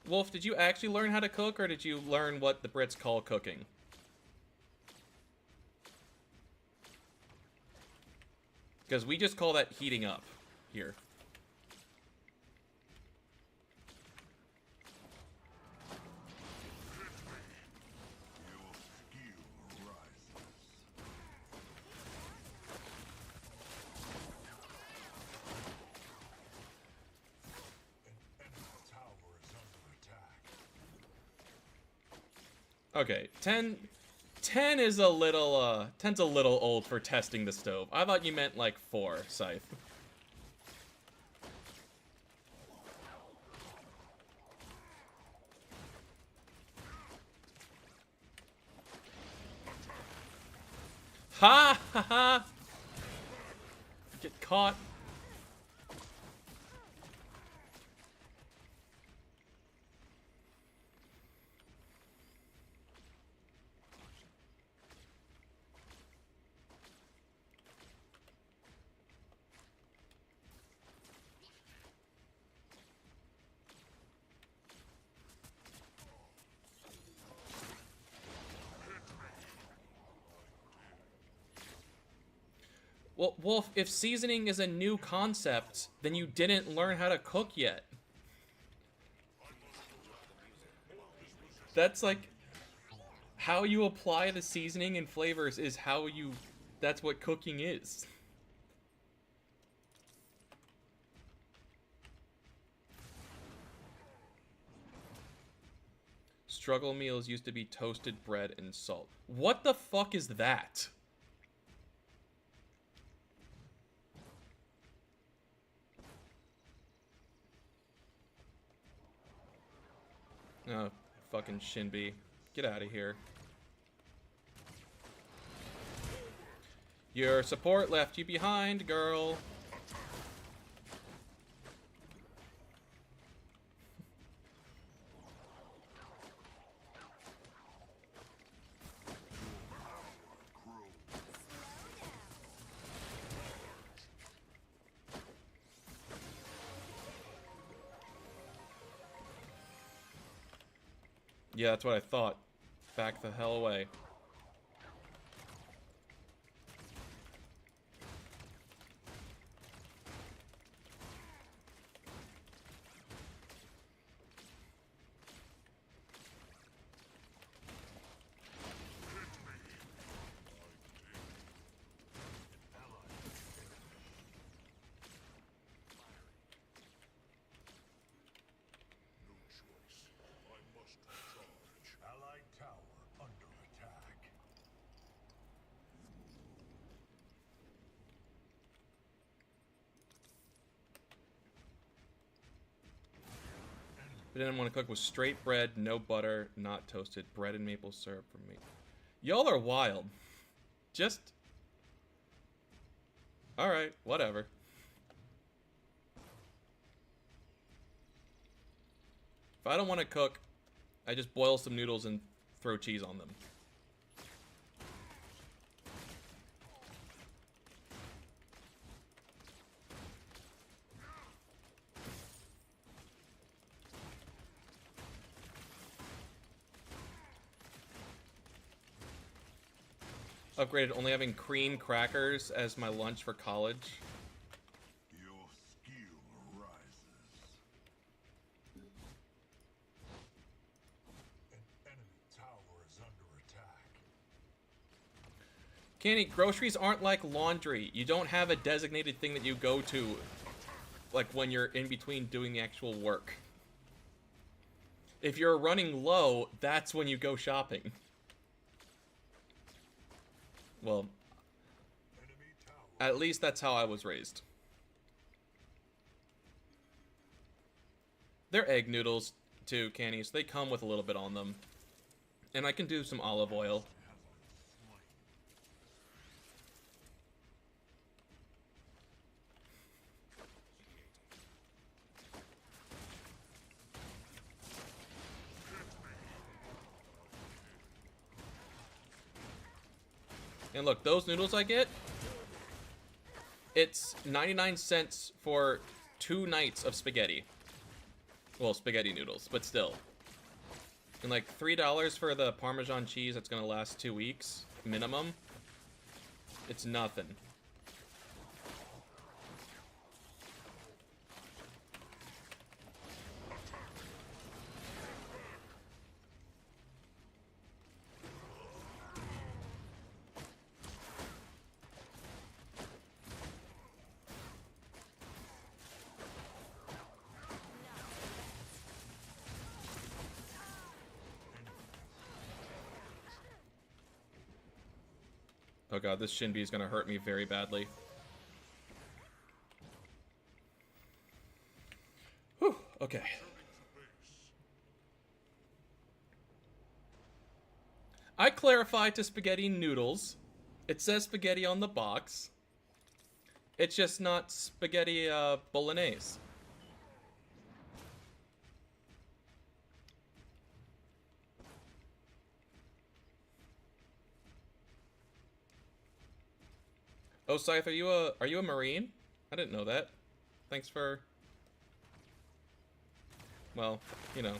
Wolf, did you actually learn how to cook, or did you learn what the Brits call cooking? Because we just call that heating up here. Okay, 10 is a little, 10's a little old for testing the stove. I thought you meant, like, 4, Scythe. Ha! Ha ha! Get caught. Well, Wolf, if seasoning is a new concept, then you didn't learn how to cook yet. That's like... how you apply the seasoning and flavors is how you... that's what cooking is. Struggle meals used to be toasted bread and salt. What the fuck is that? Oh, fucking Shinbi. Get out of here. Your support left you behind, girl. Yeah, that's what I thought. Back the hell away. But didn't want to cook with straight bread, no butter, not toasted, bread and maple syrup for me. Y'all are wild. Just... alright, whatever. If I don't want to cook, I just boil some noodles and throw cheese on them. Upgraded only having cream crackers as my lunch for college. Your skill rises. An enemy tower is under attack. Kenny, groceries aren't like laundry. You don't have a designated thing that you go to, like when you're in between doing the actual work. If you're running low, that's when you go shopping. Well, at least that's how I was raised. They're egg noodles, too, Canny, so they come with a little bit on them. And I can do some olive oil. And look, those noodles I get, it's 99 cents for 2 nights of spaghetti. Well, spaghetti noodles, but still. And like $3 for the Parmesan cheese that's gonna last 2 weeks, minimum. It's nothing. Oh god, this Shinbi is gonna hurt me very badly. Whew, okay. I clarified to spaghetti noodles. It says spaghetti on the box. It's just not spaghetti bolognese. Oh, Scythe, are you a Marine? I didn't know that. Thanks for... Well, you know.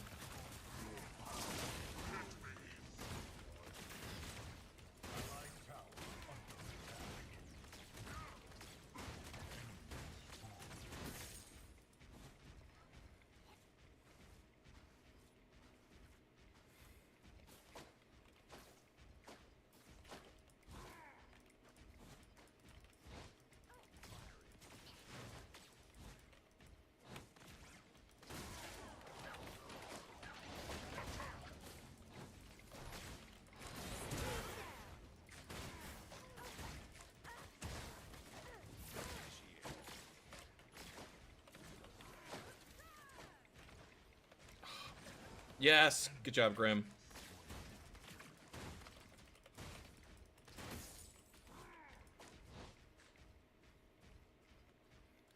Yes! Good job, Grim.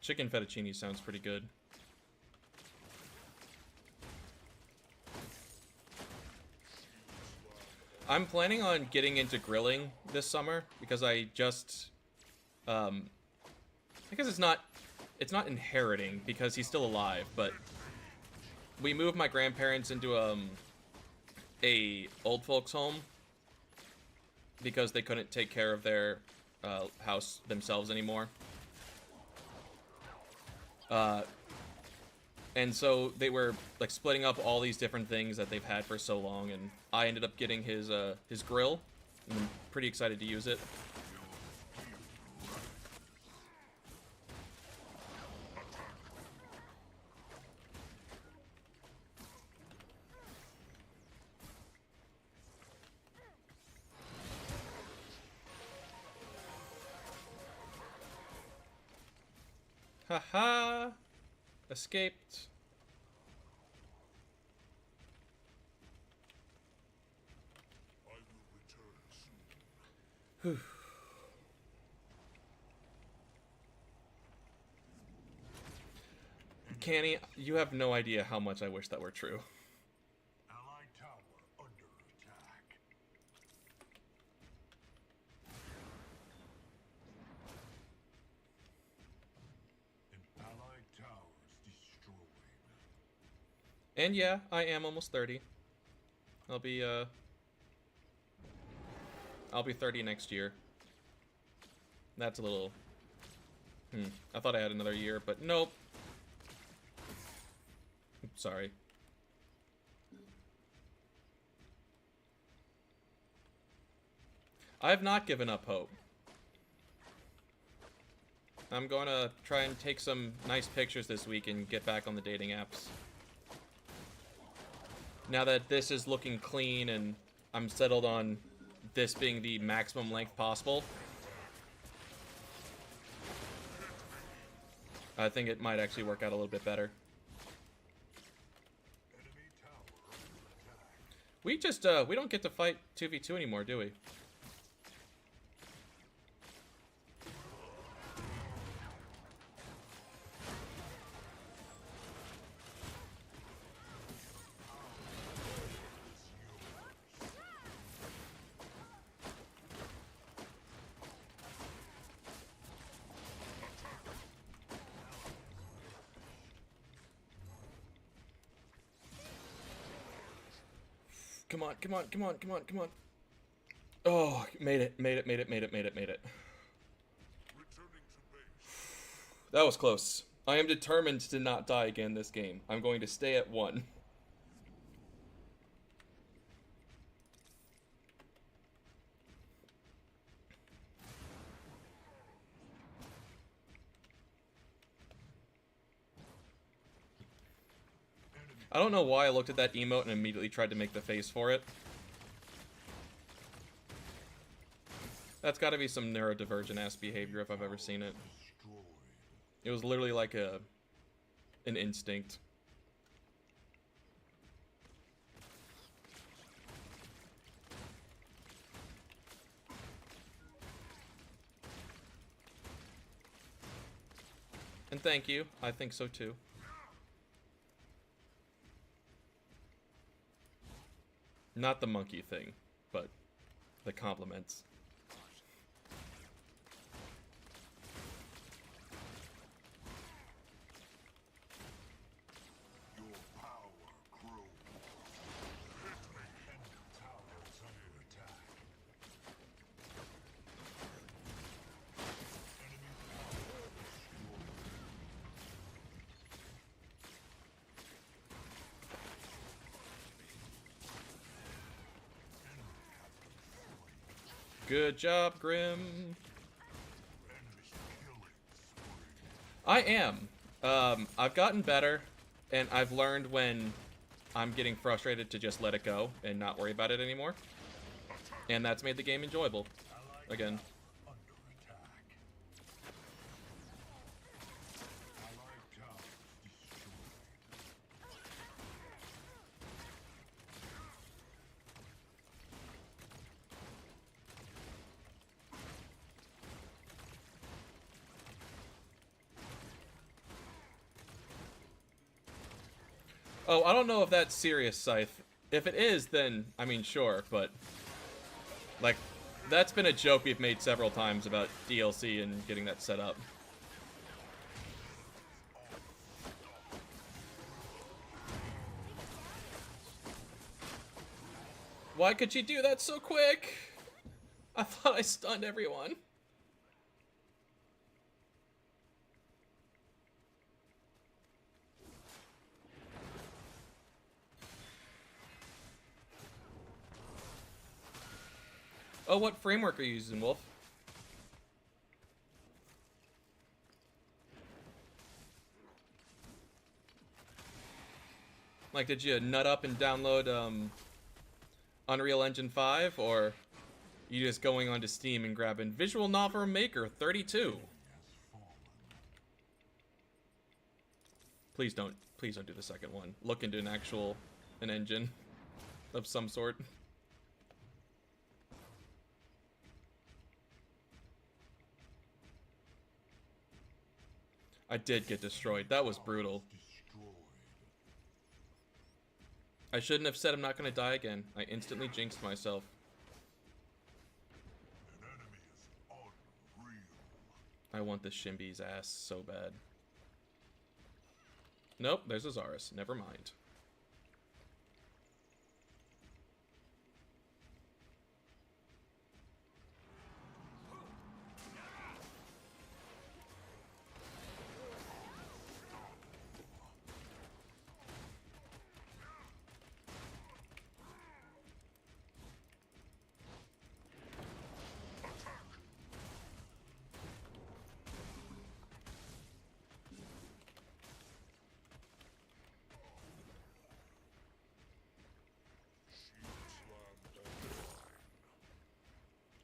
Chicken fettuccine sounds pretty good. I'm planning on getting into grilling this summer because I just... I guess it's not inheriting because he's still alive, but... We moved my grandparents into a old folks home because they couldn't take care of their house themselves anymore. And so they were like splitting up all these different things that they've had for so long, and I ended up getting his grill, and I'm pretty excited to use it. Haha! Escaped. I will return soon. Canny, you have no idea how much I wish that were true. Allied tower under attack. An allied towers destroyed. And yeah, I am almost 30. I'll be 30 next year. That's a little... I thought I had another year, but nope. Sorry. I have not given up hope. I'm going to try and take some nice pictures this week and get back on the dating apps. Now that this is looking clean and I'm settled on this being the maximum length possible, I think it might actually work out a little bit better. Enemy tower under attack. We just, we don't get to fight 2v2 anymore, do we? Come on, come on, come on, come on, come on. Oh, made it, made it, made it, made it, made it, made it. Returning to base. That was close. I am determined to not die again this game. I'm going to stay at 1. I don't know why I looked at that emote and immediately tried to make the face for it. That's gotta be some neurodivergent-ass behavior if I've ever seen it. It was literally like an instinct. And thank you. I think so too. Not the monkey thing, but the compliments. Your power grows. Hit me. Towers under attack. Good job, Grim. I am. I've gotten better, and I've learned when I'm getting frustrated to just let it go and not worry about it anymore. And that's made the game enjoyable. Again. Oh, I don't know if that's serious, Scythe. If it is, then, I mean, sure, but... Like, that's been a joke we've made several times about DLC and getting that set up. Why could she do that so quick? I thought I stunned everyone. Oh, what framework are you using, Wolf? Like, did you nut up and download, Unreal Engine 5, or you just going onto Steam and grabbing Visual Novel Maker 32? Please don't do the second one. Look into an engine of some sort. I did get destroyed. That was brutal. I shouldn't have said I'm not gonna die again. I instantly jinxed myself. An enemy is unreal. I want this Shimby's ass so bad. Nope, there's Azarus. Never mind.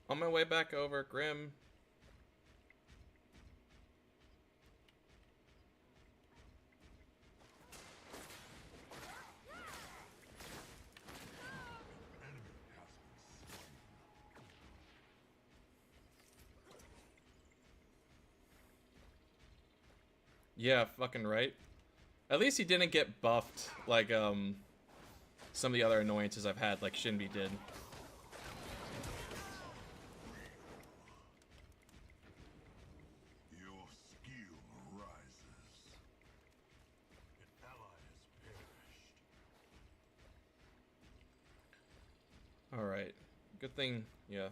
On my way back over, Grim. Yeah, fucking right. At least he didn't get buffed like some of the other annoyances I've had, like Shinbi did. Your skill rises. An ally has perished. Alright. Good thing, yeah.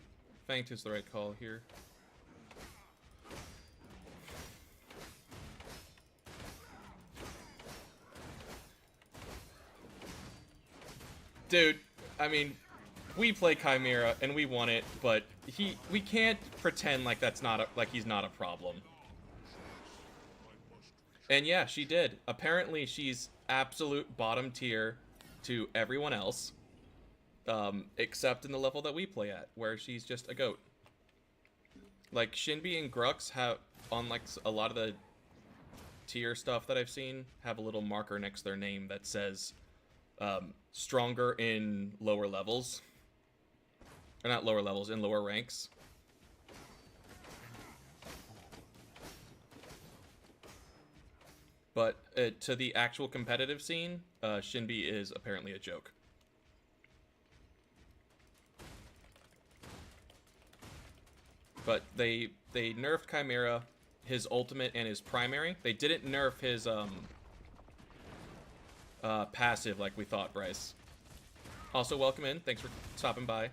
Fangtooth's the right call here. Dude, I mean, we play Chimera and we won it, but we can't pretend like that's not like he's not a problem. And yeah, she did. Apparently, she's absolute bottom tier to everyone else, except in the level that we play at, where she's just a goat. Like Shinbi and Grux have, on like a lot of the tier stuff that I've seen, have a little marker next to their name that says stronger in lower levels. Or not lower levels, in lower ranks. But to the actual competitive scene, Shinbi is apparently a joke. But they nerfed Chimera, his ultimate and his primary. They didn't nerf his passive like we thought, Bryce. Also, welcome in. Thanks for stopping by.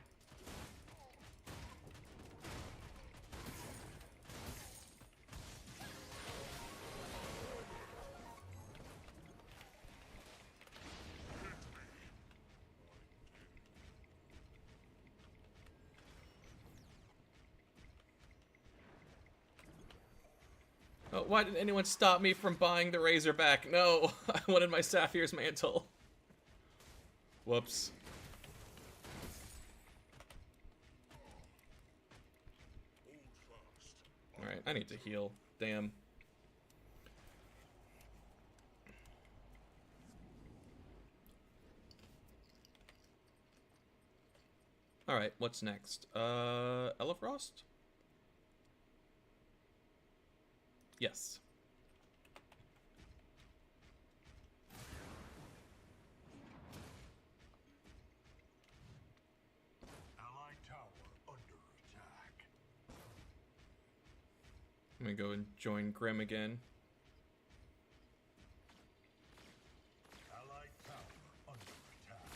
Oh, why didn't anyone stop me from buying the Razorback? No, I wanted my Sapphire's Mantle. Whoops. Alright, I need to heal. Damn. Alright, what's next? Elefrost? Yes. Allied tower under attack. I'm gonna go and join Grim again. Allied tower under attack.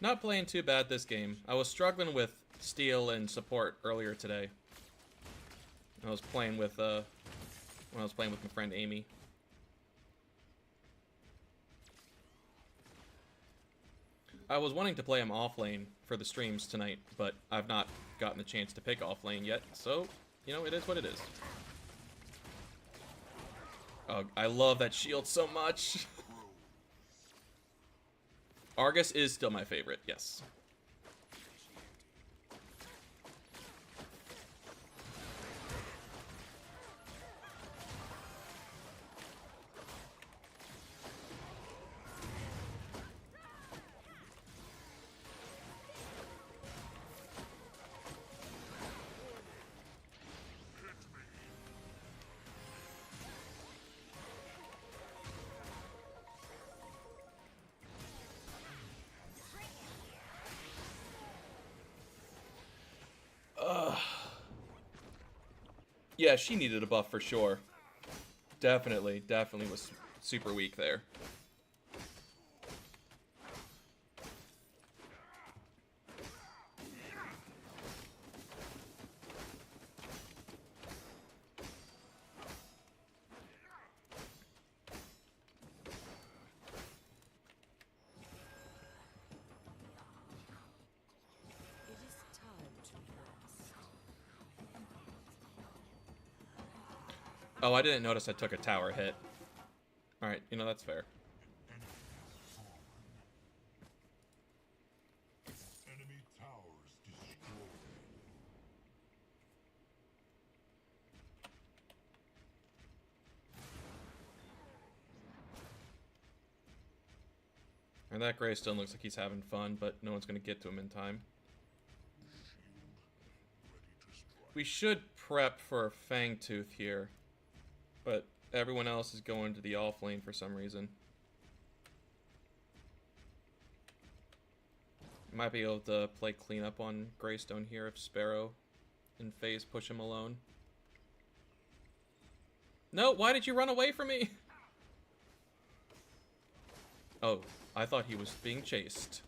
Not playing too bad this game. I was struggling with steel and support earlier today. I was playing with when I was playing with my friend Amy. I was wanting to play him off lane for the streams tonight, but I've not gotten the chance to pick off lane yet, so you know, it is what it is. Oh, I love that shield so much. Argus is still my favorite, yes. Yeah, she needed a buff for sure. Definitely was super weak there. It is time to rest. Oh, I didn't notice I took a tower hit. Alright, you know, that's fair. Enemy towers destroyed. And that Greystone looks like he's having fun, but no one's going to get to him in time. We should prep for a Fangtooth here, but everyone else is going to the off lane for some reason. Might be able to play cleanup on Greystone here if Sparrow and FaZe push him alone. No, why did you run away from me? Oh, I thought he was being chased.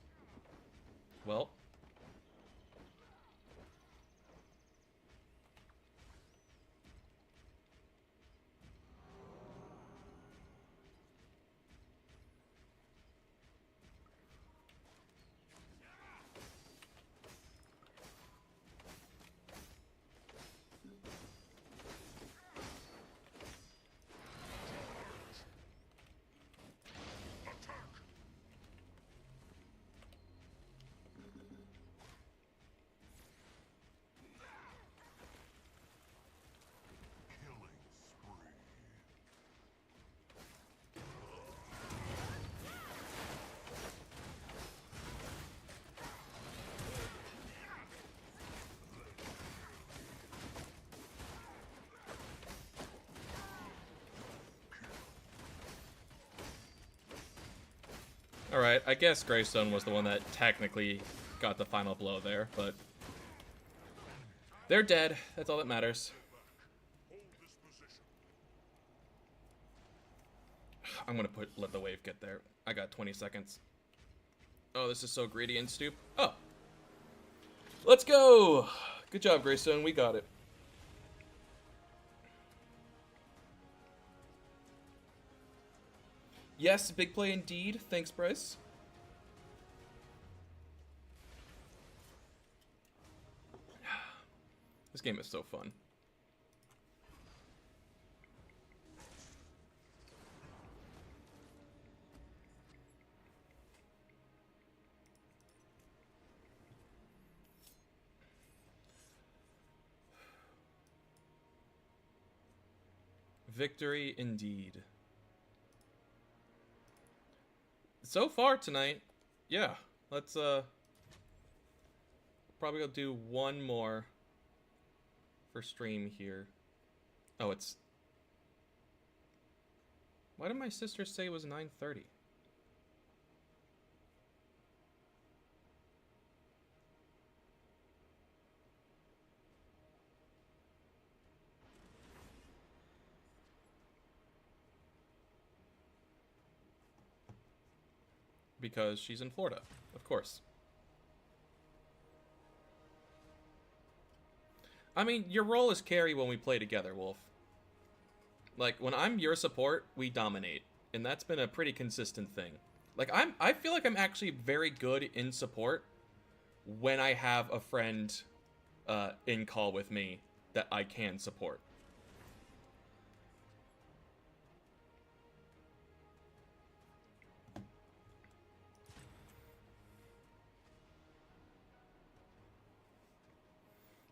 Well. Alright, I guess Greystone was the one that technically got the final blow there, but they're dead. That's all that matters. I'm gonna let the wave get there. I got 20 seconds. Oh, this is so greedy and stupid. Oh. Let's go! Good job, Greystone. We got it. Yes, big play indeed. Thanks, Bryce. This game is so fun. Victory indeed. So far tonight, yeah. Let's probably go do one more for stream here. Oh, it's... Why did my sister say it was 9:30? Because she's in Florida, of course. I mean, your role is carry when we play together, Wolf. Like, when I'm your support, we dominate. And that's been a pretty consistent thing. Like, I feel like I'm actually very good in support when I have a friend in call with me that I can support.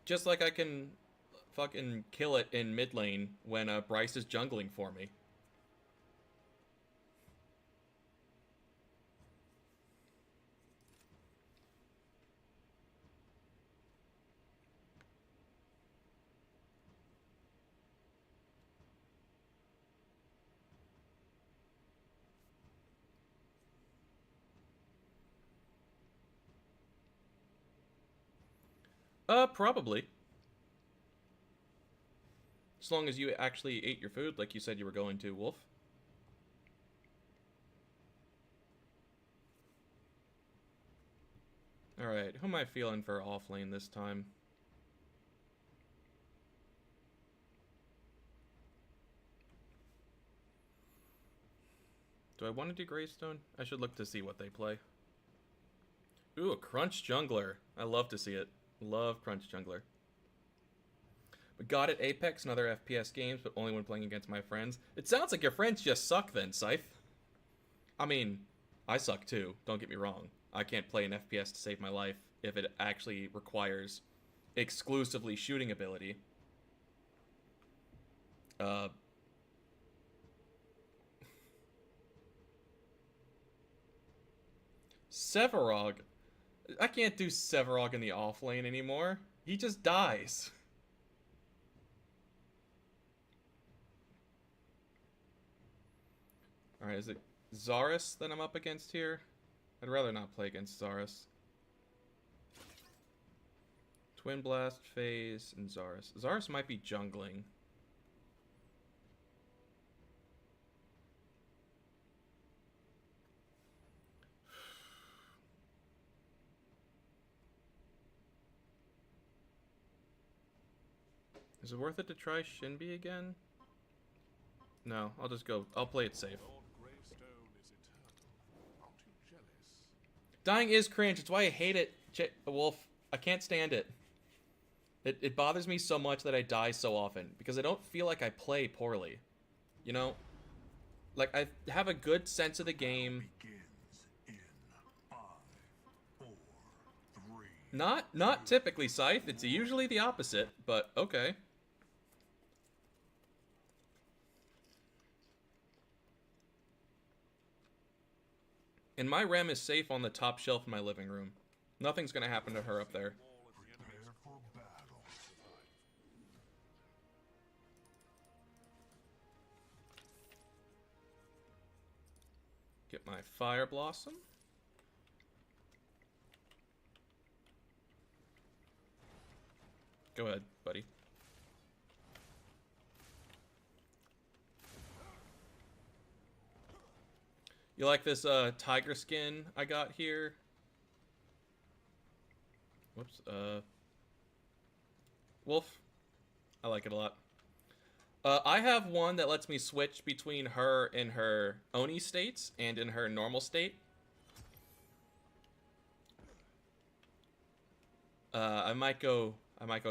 Just like I can fucking kill it in mid lane when Bryce is jungling for me. Probably. As long as you actually ate your food like you said you were going to, Wolf. Alright, who am I feeling for off lane this time? Do I want to do Greystone? I should look to see what they play. Ooh, a Crunch Jungler. I love to see it. Love Crunch Jungler. But got it Apex and other FPS games, but only when playing against my friends. It sounds like your friends just suck then, Scythe. I mean, I suck too, don't get me wrong. I can't play an FPS to save my life if it actually requires exclusively shooting ability. Sevarog. I can't do Sevarog in the off lane anymore. He just dies. Alright, is it Zarus that I'm up against here? I'd rather not play against Zarus. Twin Blast, Phase, and Zaris. Zaris might be jungling. Is it worth it to try Shinbi again? No, I'll just go. I'll play it safe. Dying is cringe. It's why I hate it, Wolf. I can't stand it. It bothers me so much that I die so often because I don't feel like I play poorly. You know? Like, I have a good sense of the game. Not typically, Scythe. It's usually the opposite, but okay. And my Rem is safe on the top shelf in my living room. Nothing's gonna happen to her up there. Get my Fire Blossom. Go ahead, buddy. You like this tiger skin I got here? Whoops. Wolf. I like it a lot. I have one that lets me switch between her in her Oni states and in her normal state. I might go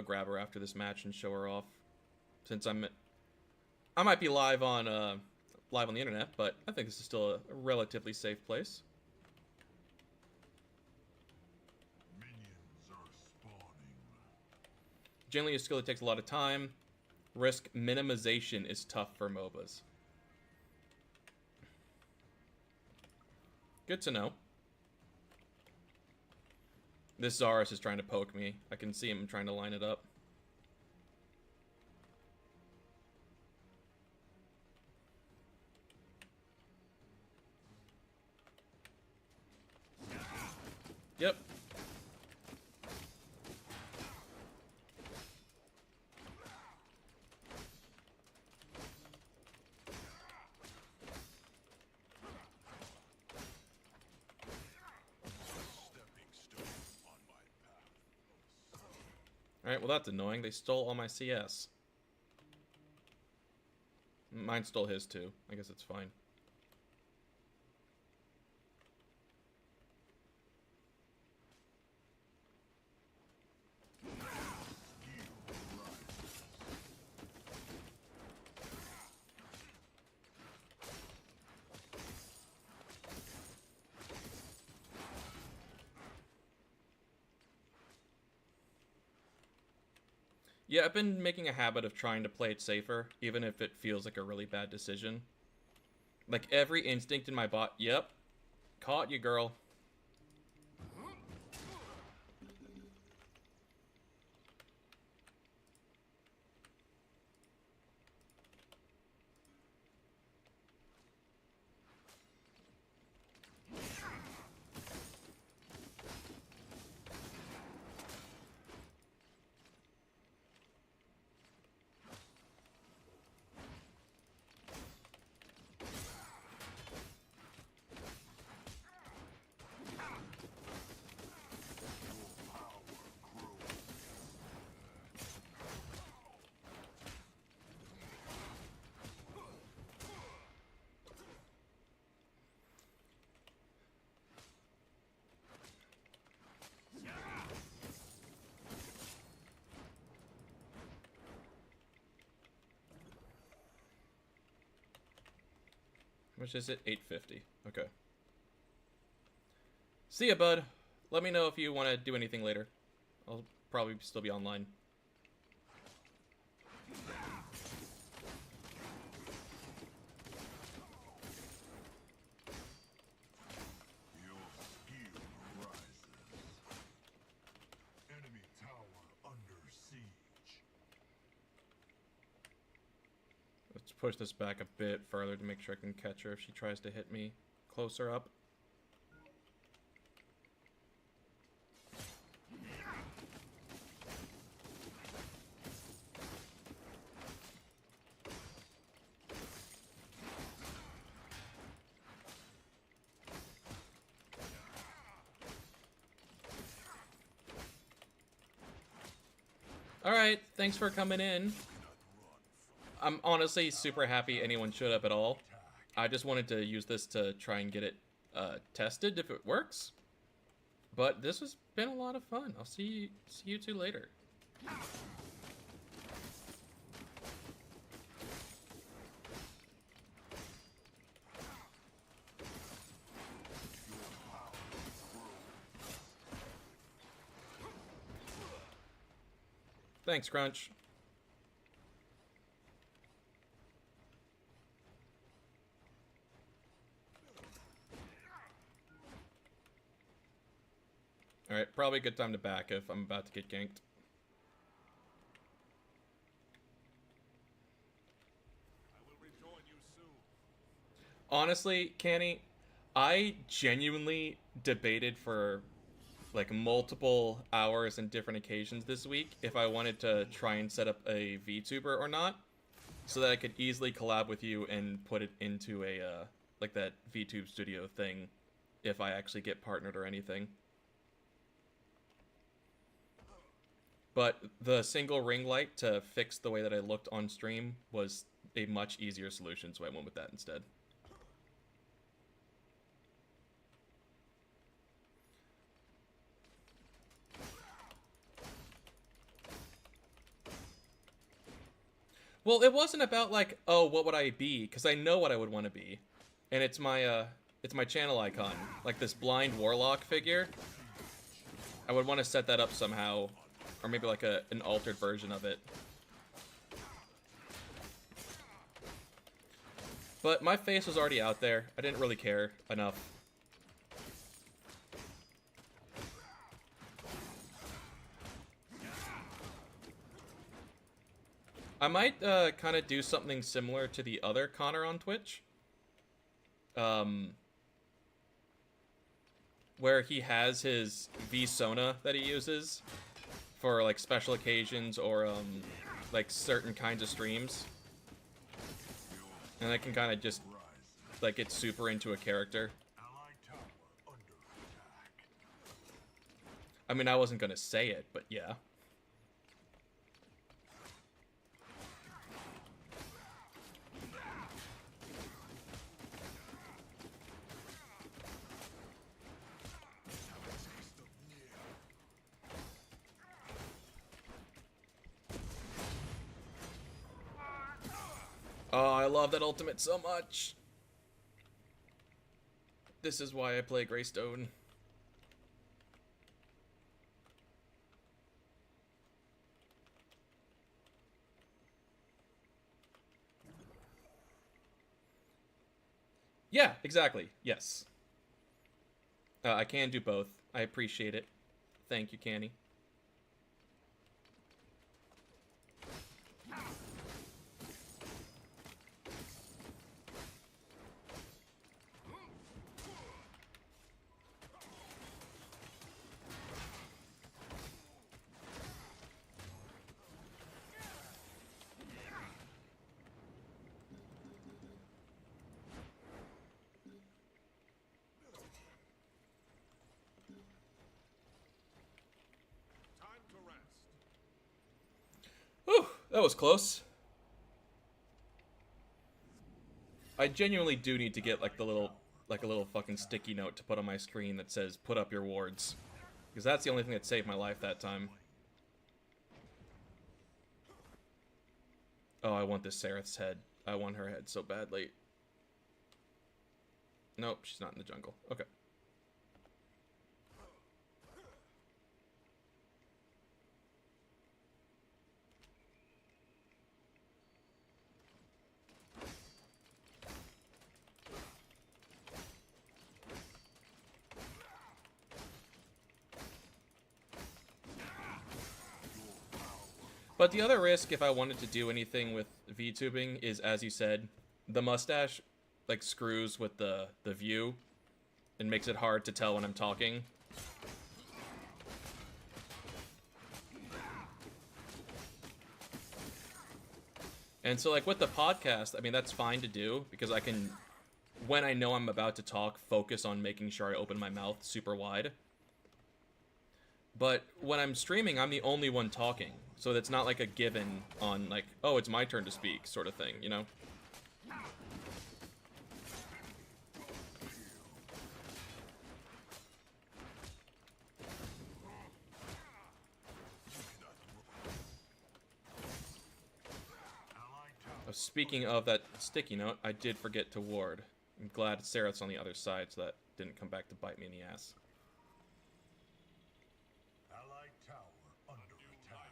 grab her after this match and show her off, since I might be live on the internet, but I think this is still a relatively safe place. Minions are spawning. Generally, a skill that takes a lot of time. Risk minimization is tough for MOBAs. Good to know. This Zaris is trying to poke me. I can see him trying to line it up. Yep. Alright, well that's annoying. They stole all my CS. Mine stole his too. I guess it's fine. Yeah, I've been making a habit of trying to play it safer, even if it feels like a really bad decision. Like, every instinct in my bot, yep, caught you, girl. Which is it? 850. Okay. See ya, bud. Let me know if you want to do anything later. I'll probably still be online. Your skill rises. Enemy tower under siege. Let's push this back a bit further to make sure I can catch her if she tries to hit me closer up. Alright, thanks for coming in. I'm honestly super happy anyone showed up at all. I just wanted to use this to try and get it tested if it works. But this has been a lot of fun. I'll see you two later. Thanks, Crunch. Alright, probably a good time to back if I'm about to get ganked. I will rejoin you soon. Honestly, Canny, I genuinely debated for like multiple hours and different occasions this week if I wanted to try and set up a VTuber or not, so that I could easily collab with you and put it into a like that VTube studio thing if I actually get partnered or anything. But the single ring light to fix the way that I looked on stream was a much easier solution, so I went with that instead. Well, it wasn't about like, oh, what would I be? Because I know what I would want to be, and it's my channel icon, like this blind warlock figure. I would want to set that up somehow, or maybe like an altered version of it. But my face was already out there. I didn't really care enough. I might kind of do something similar to the other Connor on Twitch. Where he has his V-Sona that he uses for like special occasions or like certain kinds of streams. And I can kind of just like get super into a character. I mean, I wasn't gonna say it, but yeah. Oh, I love that ultimate so much. This is why I play Greystone. Yeah, exactly. Yes. I can do both. I appreciate it. Thank you, Canny. Time to rest. Whew, that was close. I genuinely do need to get like a little fucking sticky note to put on my screen that says "put up your wards," because that's the only thing that saved my life that time. Oh, I want this Sereth's head. I want her head so badly. Nope, she's not in the jungle. Okay. But the other risk, if I wanted to do anything with VTubing, is, as you said, the mustache like screws with the view and makes it hard to tell when I'm talking. And so like with the podcast, I mean, that's fine to do because I can, when I know I'm about to talk, focus on making sure I open my mouth super wide. But when I'm streaming, I'm the only one talking. So it's not like a given on like, oh, it's my turn to speak sort of thing, you know? Oh, speaking of that sticky note, I did forget to ward. I'm glad Sereth's on the other side so that didn't come back to bite me in the ass. Allied tower under attack.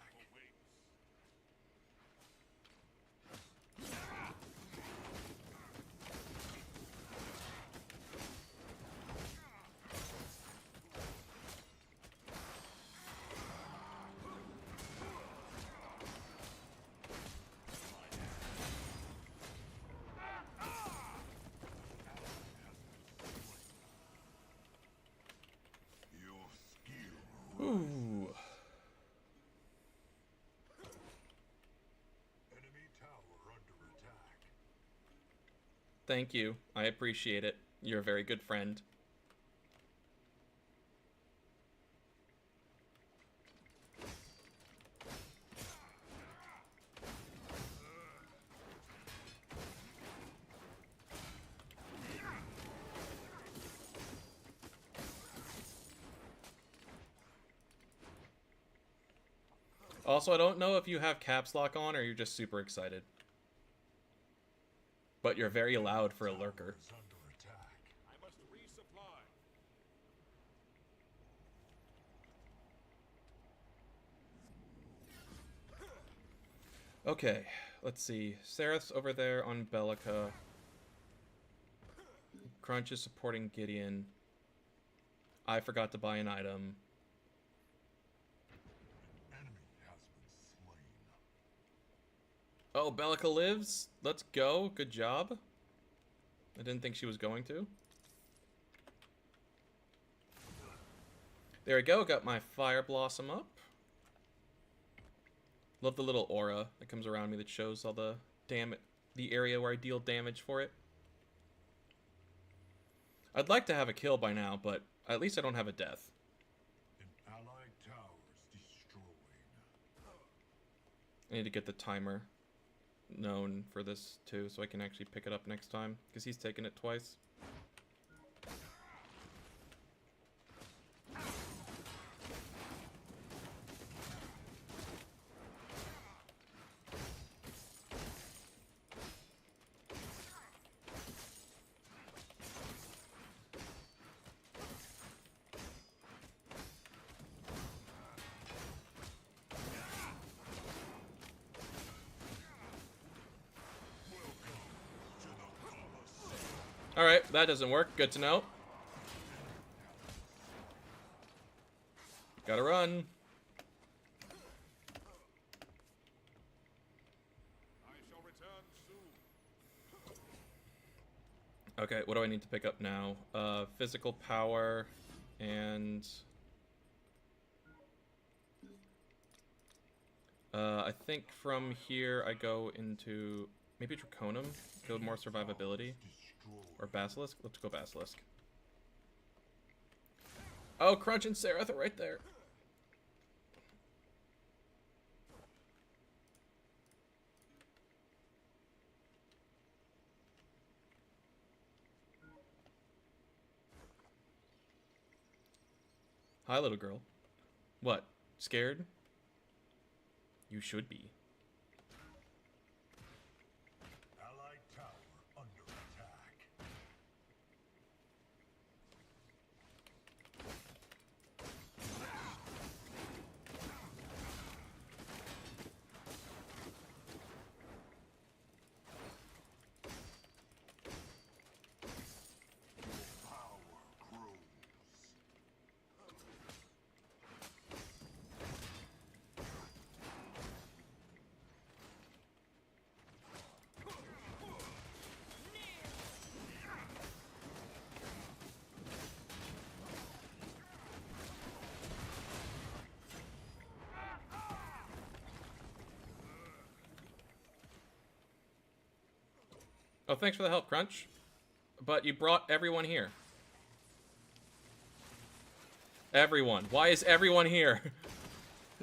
Your skill. Ooh. Enemy tower under attack. Thank you. I appreciate it. You're a very good friend. Also, I don't know if you have caps lock on or you're just super excited. But you're very loud for a lurker. Is under attack. I must resupply. Okay, let's see. Sereth's over there on Bellica. Crunch is supporting Gideon. I forgot to buy an item. Enemy has been slain. Oh, Bellica lives? Let's go. Good job. I didn't think she was going to. There we go. Got my Fire Blossom up. Love the little aura that comes around me that shows all the the area where I deal damage for it. I'd like to have a kill by now, but at least I don't have a death. An allied tower's destroyed. I need to get the timer known for this too, so I can actually pick it up next time, because he's taken it twice. Alright, that doesn't work. Good to know. Gotta run. I shall return soon. Okay, what do I need to pick up now? Physical power and... I think from here I go into maybe Draconum, build more survivability. Or Basilisk? Let's go Basilisk. Oh, Crunch and Sereth are right there. Hi, little girl. What? Scared? You should be. Allied tower under attack. Power grows. Oh, thanks for the help, Crunch. But you brought everyone here. Everyone. Why is everyone here?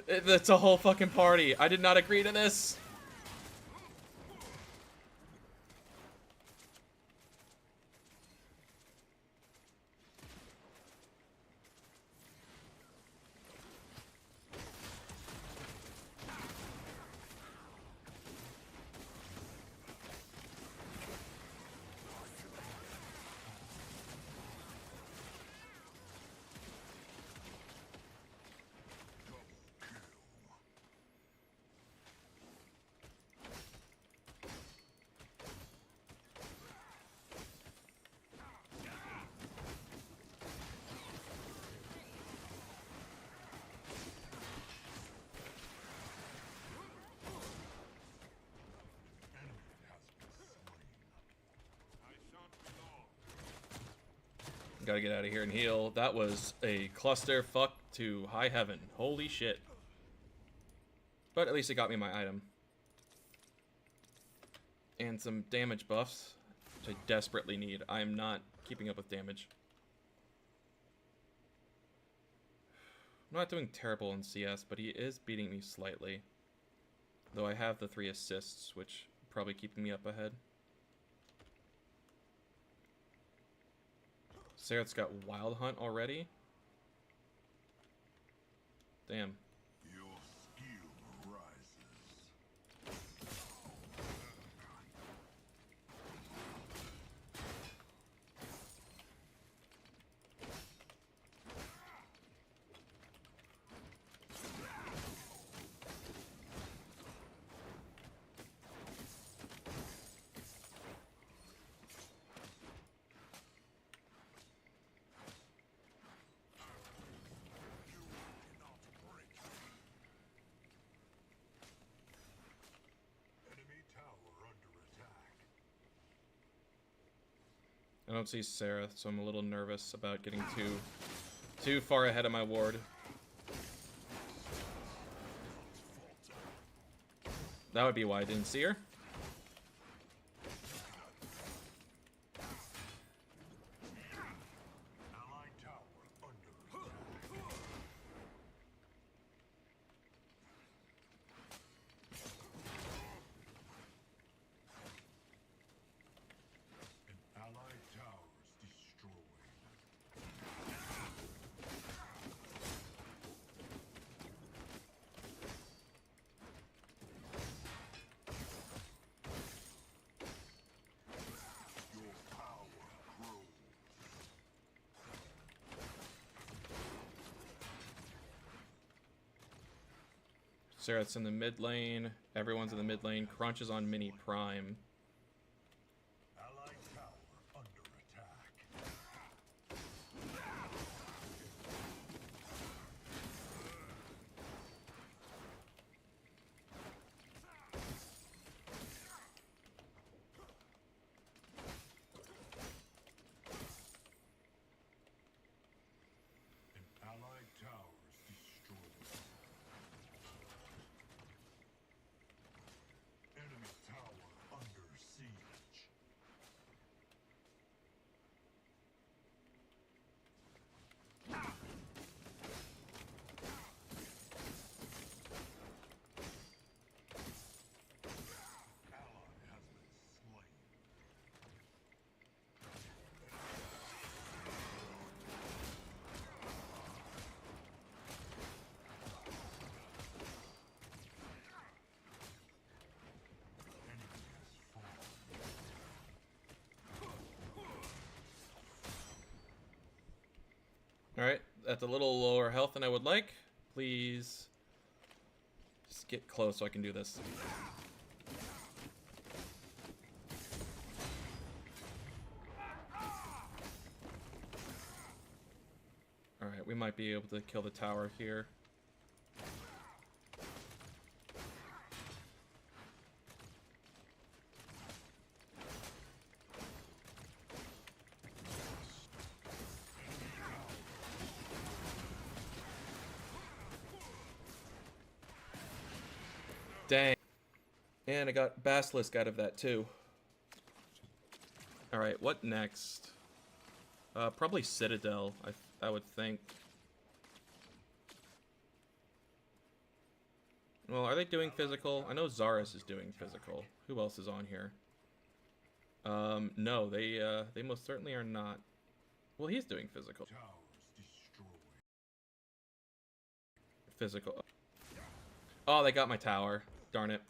That's a whole fucking party. I did not agree to this. Gotta get out of here and heal. That was a cluster fuck to high heaven. Holy shit. But at least it got me my item. And some damage buffs, which I desperately need. I am not keeping up with damage. I'm not doing terrible in CS, but he is beating me slightly. Though I have the 3 assists, which are probably keeping me up ahead. Sarah's got Wild Hunt already. Damn. Your skill rises. Enemy tower under attack. I don't see Sarah, so I'm a little nervous about getting too far ahead of my ward. That would be why I didn't see her. Allied tower under attack. An allied tower is destroyed. Your power grows. Sarah's in the mid lane. Everyone's in the mid lane. Crunch is on mini prime. Allied tower under attack. An allied tower is destroyed. Enemy tower under siege. Ally has been slain. Enemy has fallen. Alright, that's a little lower health than I would like. Please just get close so I can do this. Alright, we might be able to kill the tower here. Dang. And I got Basilisk out of that too. Alright, what next? Probably Citadel, I would think. Well, are they doing physical? I know Zaris is doing physical. Who else is on here? No, they most certainly are not. Well, he's doing physical. Physical. Oh, they got my tower. Darn it.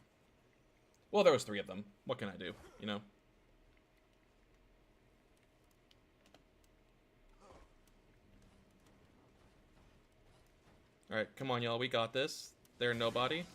Well, there was 3 of them. What can I do, you know? Alright, come on, y'all. We got this. They're nobody.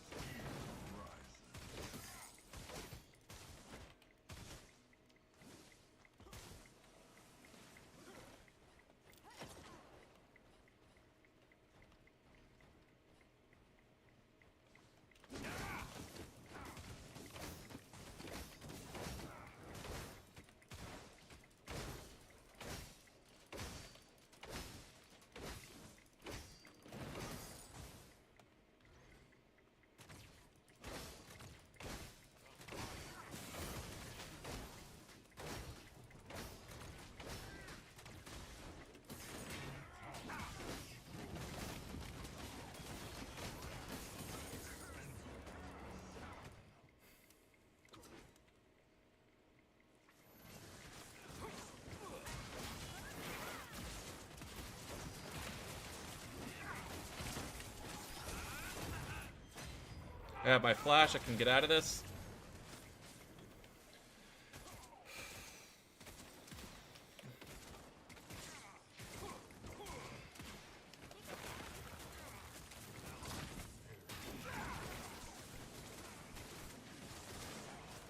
I have my flash. I can get out of this.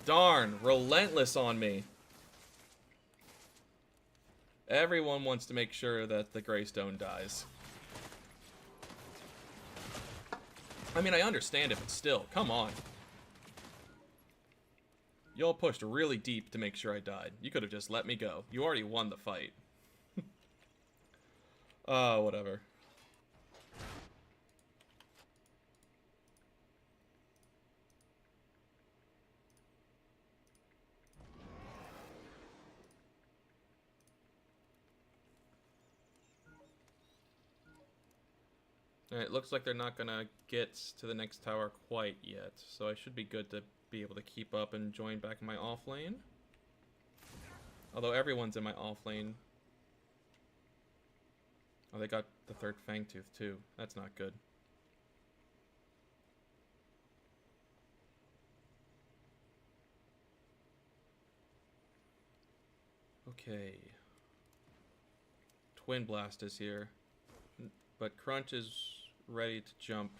Darn, relentless on me. Everyone wants to make sure that the Greystone dies. I mean, I understand it, but still, come on. Y'all pushed really deep to make sure I died. You could have just let me go. You already won the fight. Whatever. Alright, looks like they're not gonna get to the next tower quite yet, so I should be good to be able to keep up and join back in my off lane. Although everyone's in my off lane. Oh, they got the 3rd Fangtooth too. That's not good. Okay. Twin Blast is here. But Crunch is ready to jump.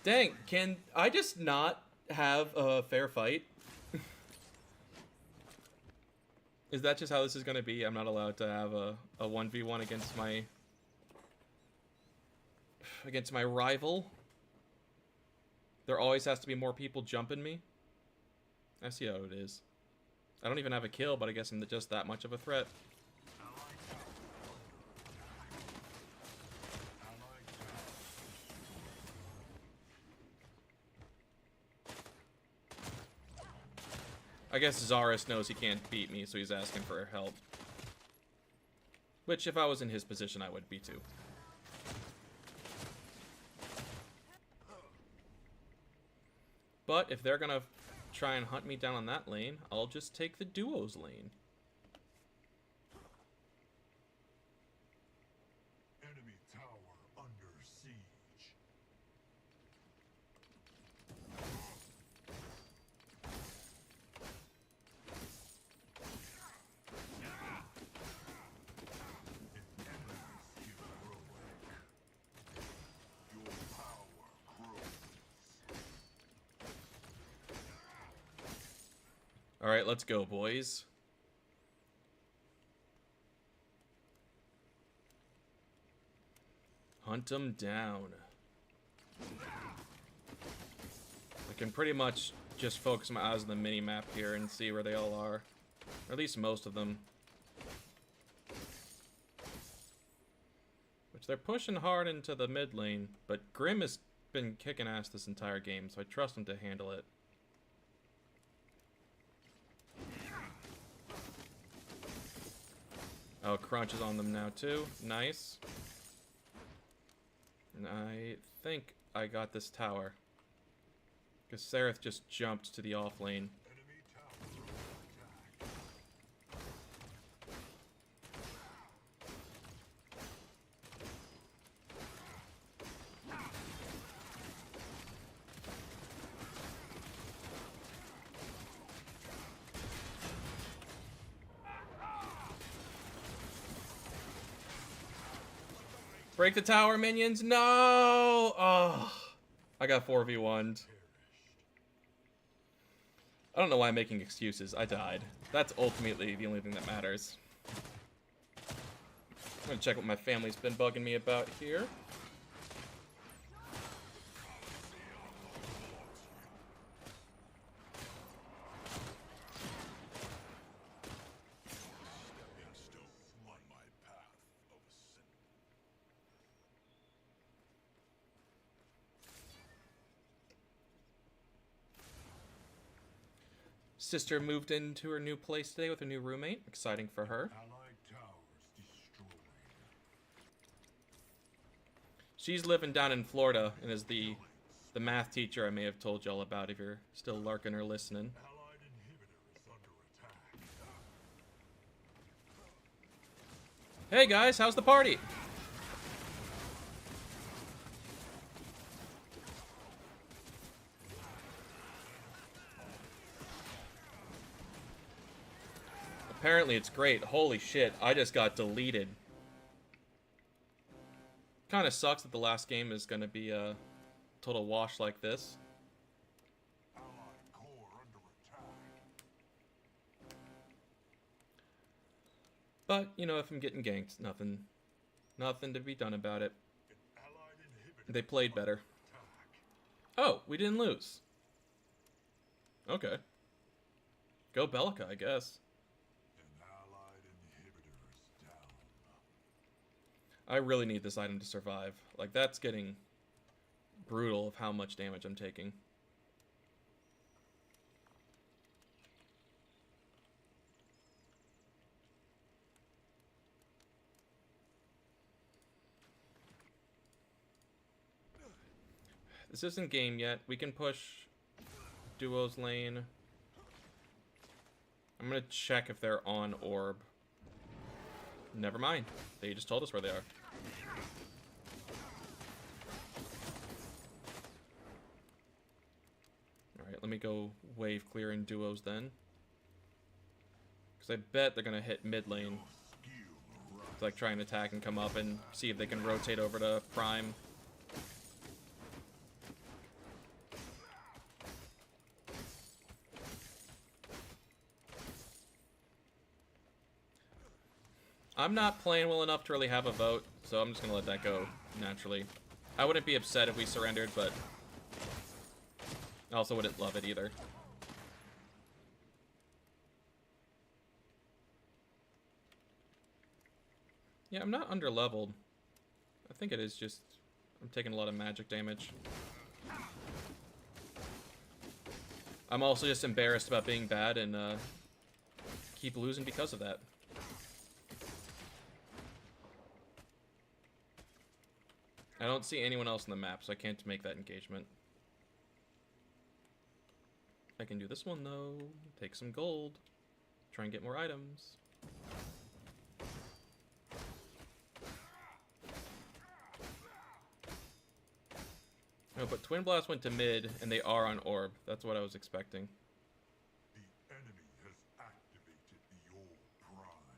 Dang, can I just not have a fair fight? Is that just how this is going to be? I'm not allowed to have a 1v1 against my rival? There always has to be more people jumping me? I see how it is. I don't even have a kill, but I guess I'm just that much of a threat. I guess Zaris knows he can't beat me, so he's asking for help. Which, if I was in his position, I would be too. But if they're gonna try and hunt me down on that lane, I'll just take the duo's lane. Enemy tower under siege. Alright, let's go, boys. Hunt them down. I can pretty much just focus my eyes on the mini-map here and see where they all are. Or at least most of them. So they're pushing hard into the mid lane, but Grim has been kicking ass this entire game, so I trust him to handle it. Oh, Crunch is on them now too. Nice. And I think I got this tower. Because Sereth just jumped to the off lane. Enemy tower under attack. Break the tower, minions! No! Oh, I got 4v1'd. I don't know why I'm making excuses. I died. That's ultimately the only thing that matters. I'm gonna check what my family's been bugging me about here. Stepping stone on my path of ascent. Sister moved into her new place today with her new roommate. Exciting for her. Allied towers destroyed. She's living down in Florida and is the math teacher I may have told y'all about if you're still lurking or listening. Allied inhibitor is under attack. Hey guys, how's the party? Apparently it's great. Holy shit, I just got deleted. Kind of sucks that the last game is going to be a total wash like this. Allied core under attack. But, you know, if I'm getting ganked, nothing to be done about it. An allied inhibitor They played better. attack. Oh, we didn't lose. Okay. Go Bellica, I guess. An allied inhibitor is down. I really need this item to survive. Like, that's getting brutal of how much damage I'm taking. This isn't game yet. We can push Duo's lane. I'm gonna check if they're on orb. Never mind. They just told us where they are. Alright, let me go wave clear in Duos then. Because I bet they're gonna hit mid lane. It's like try and attack and come up and see if they can rotate over to Prime. I'm not playing well enough to really have a vote, so I'm just gonna let that go naturally. I wouldn't be upset if we surrendered, but I also wouldn't love it either. Yeah, I'm not under-leveled. I think it is just I'm taking a lot of magic damage. I'm also just embarrassed about being bad and keep losing because of that. I don't see anyone else on the map, so I can't make that engagement. I can do this one, though. Take some gold. Try and get more items. No, but Twin Blast went to mid, and they are on orb. That's what I was expecting. The enemy has activated the orb prime.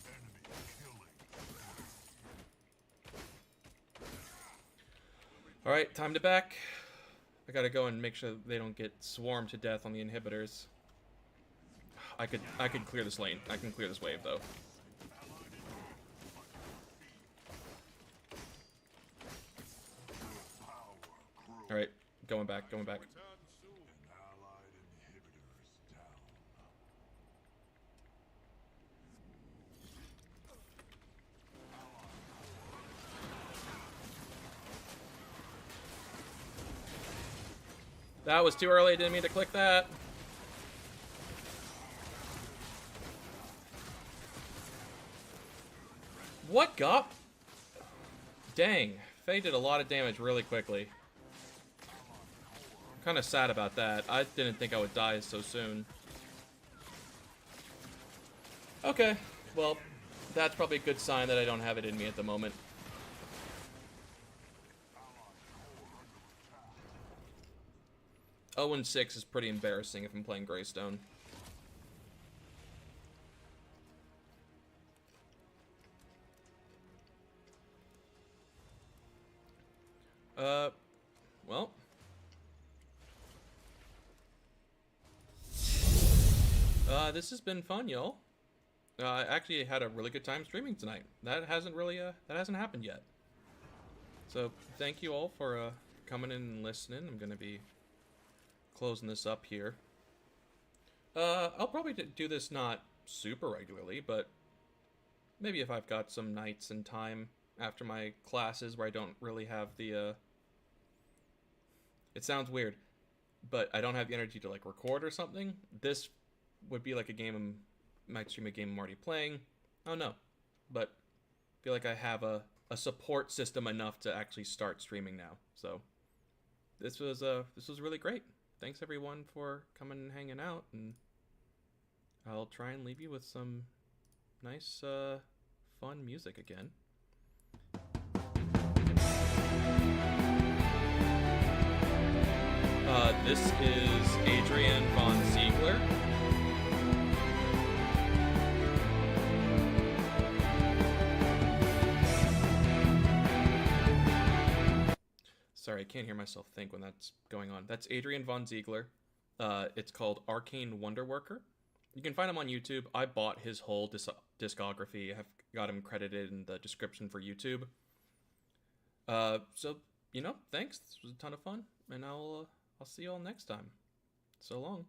Enemy killing. Alright, time to back. I gotta go and make sure they don't get swarmed to death on the inhibitors. I could clear this lane. I can clear this wave, though. Alright, going back. Return soon. An allied inhibitor is down. That was too early. Didn't mean to click that. What got? Dang. Faye did a lot of damage really quickly. I'm kind of sad about that. I didn't think I would die so soon. Okay. Well, that's probably a good sign that I don't have it in me at the moment. Oh and 6 is pretty embarrassing if I'm playing Greystone. Well. This has been fun, y'all. I actually had a really good time streaming tonight. That hasn't happened yet. So, thank you all for, coming in and listening. I'm gonna be closing this up here. I'll probably do this not super regularly, but maybe if I've got some nights and time after my classes where I don't really have the, it sounds weird, but I don't have the energy to, like, record or something. This would be like a game might stream a game I'm already playing. I don't know. But I feel like I have a support system enough to actually start streaming now. So this was really great. Thanks everyone for coming and hanging out, and I'll try and leave you with some nice fun music again. This is Adrian von Ziegler. Sorry, I can't hear myself think when that's going on. That's Adrian von Ziegler. It's called Arcane Wonderworker. You can find him on YouTube. I bought his whole discography. I've got him credited in the description for YouTube. So, thanks. This was a ton of fun, and I'll see you all next time. So long.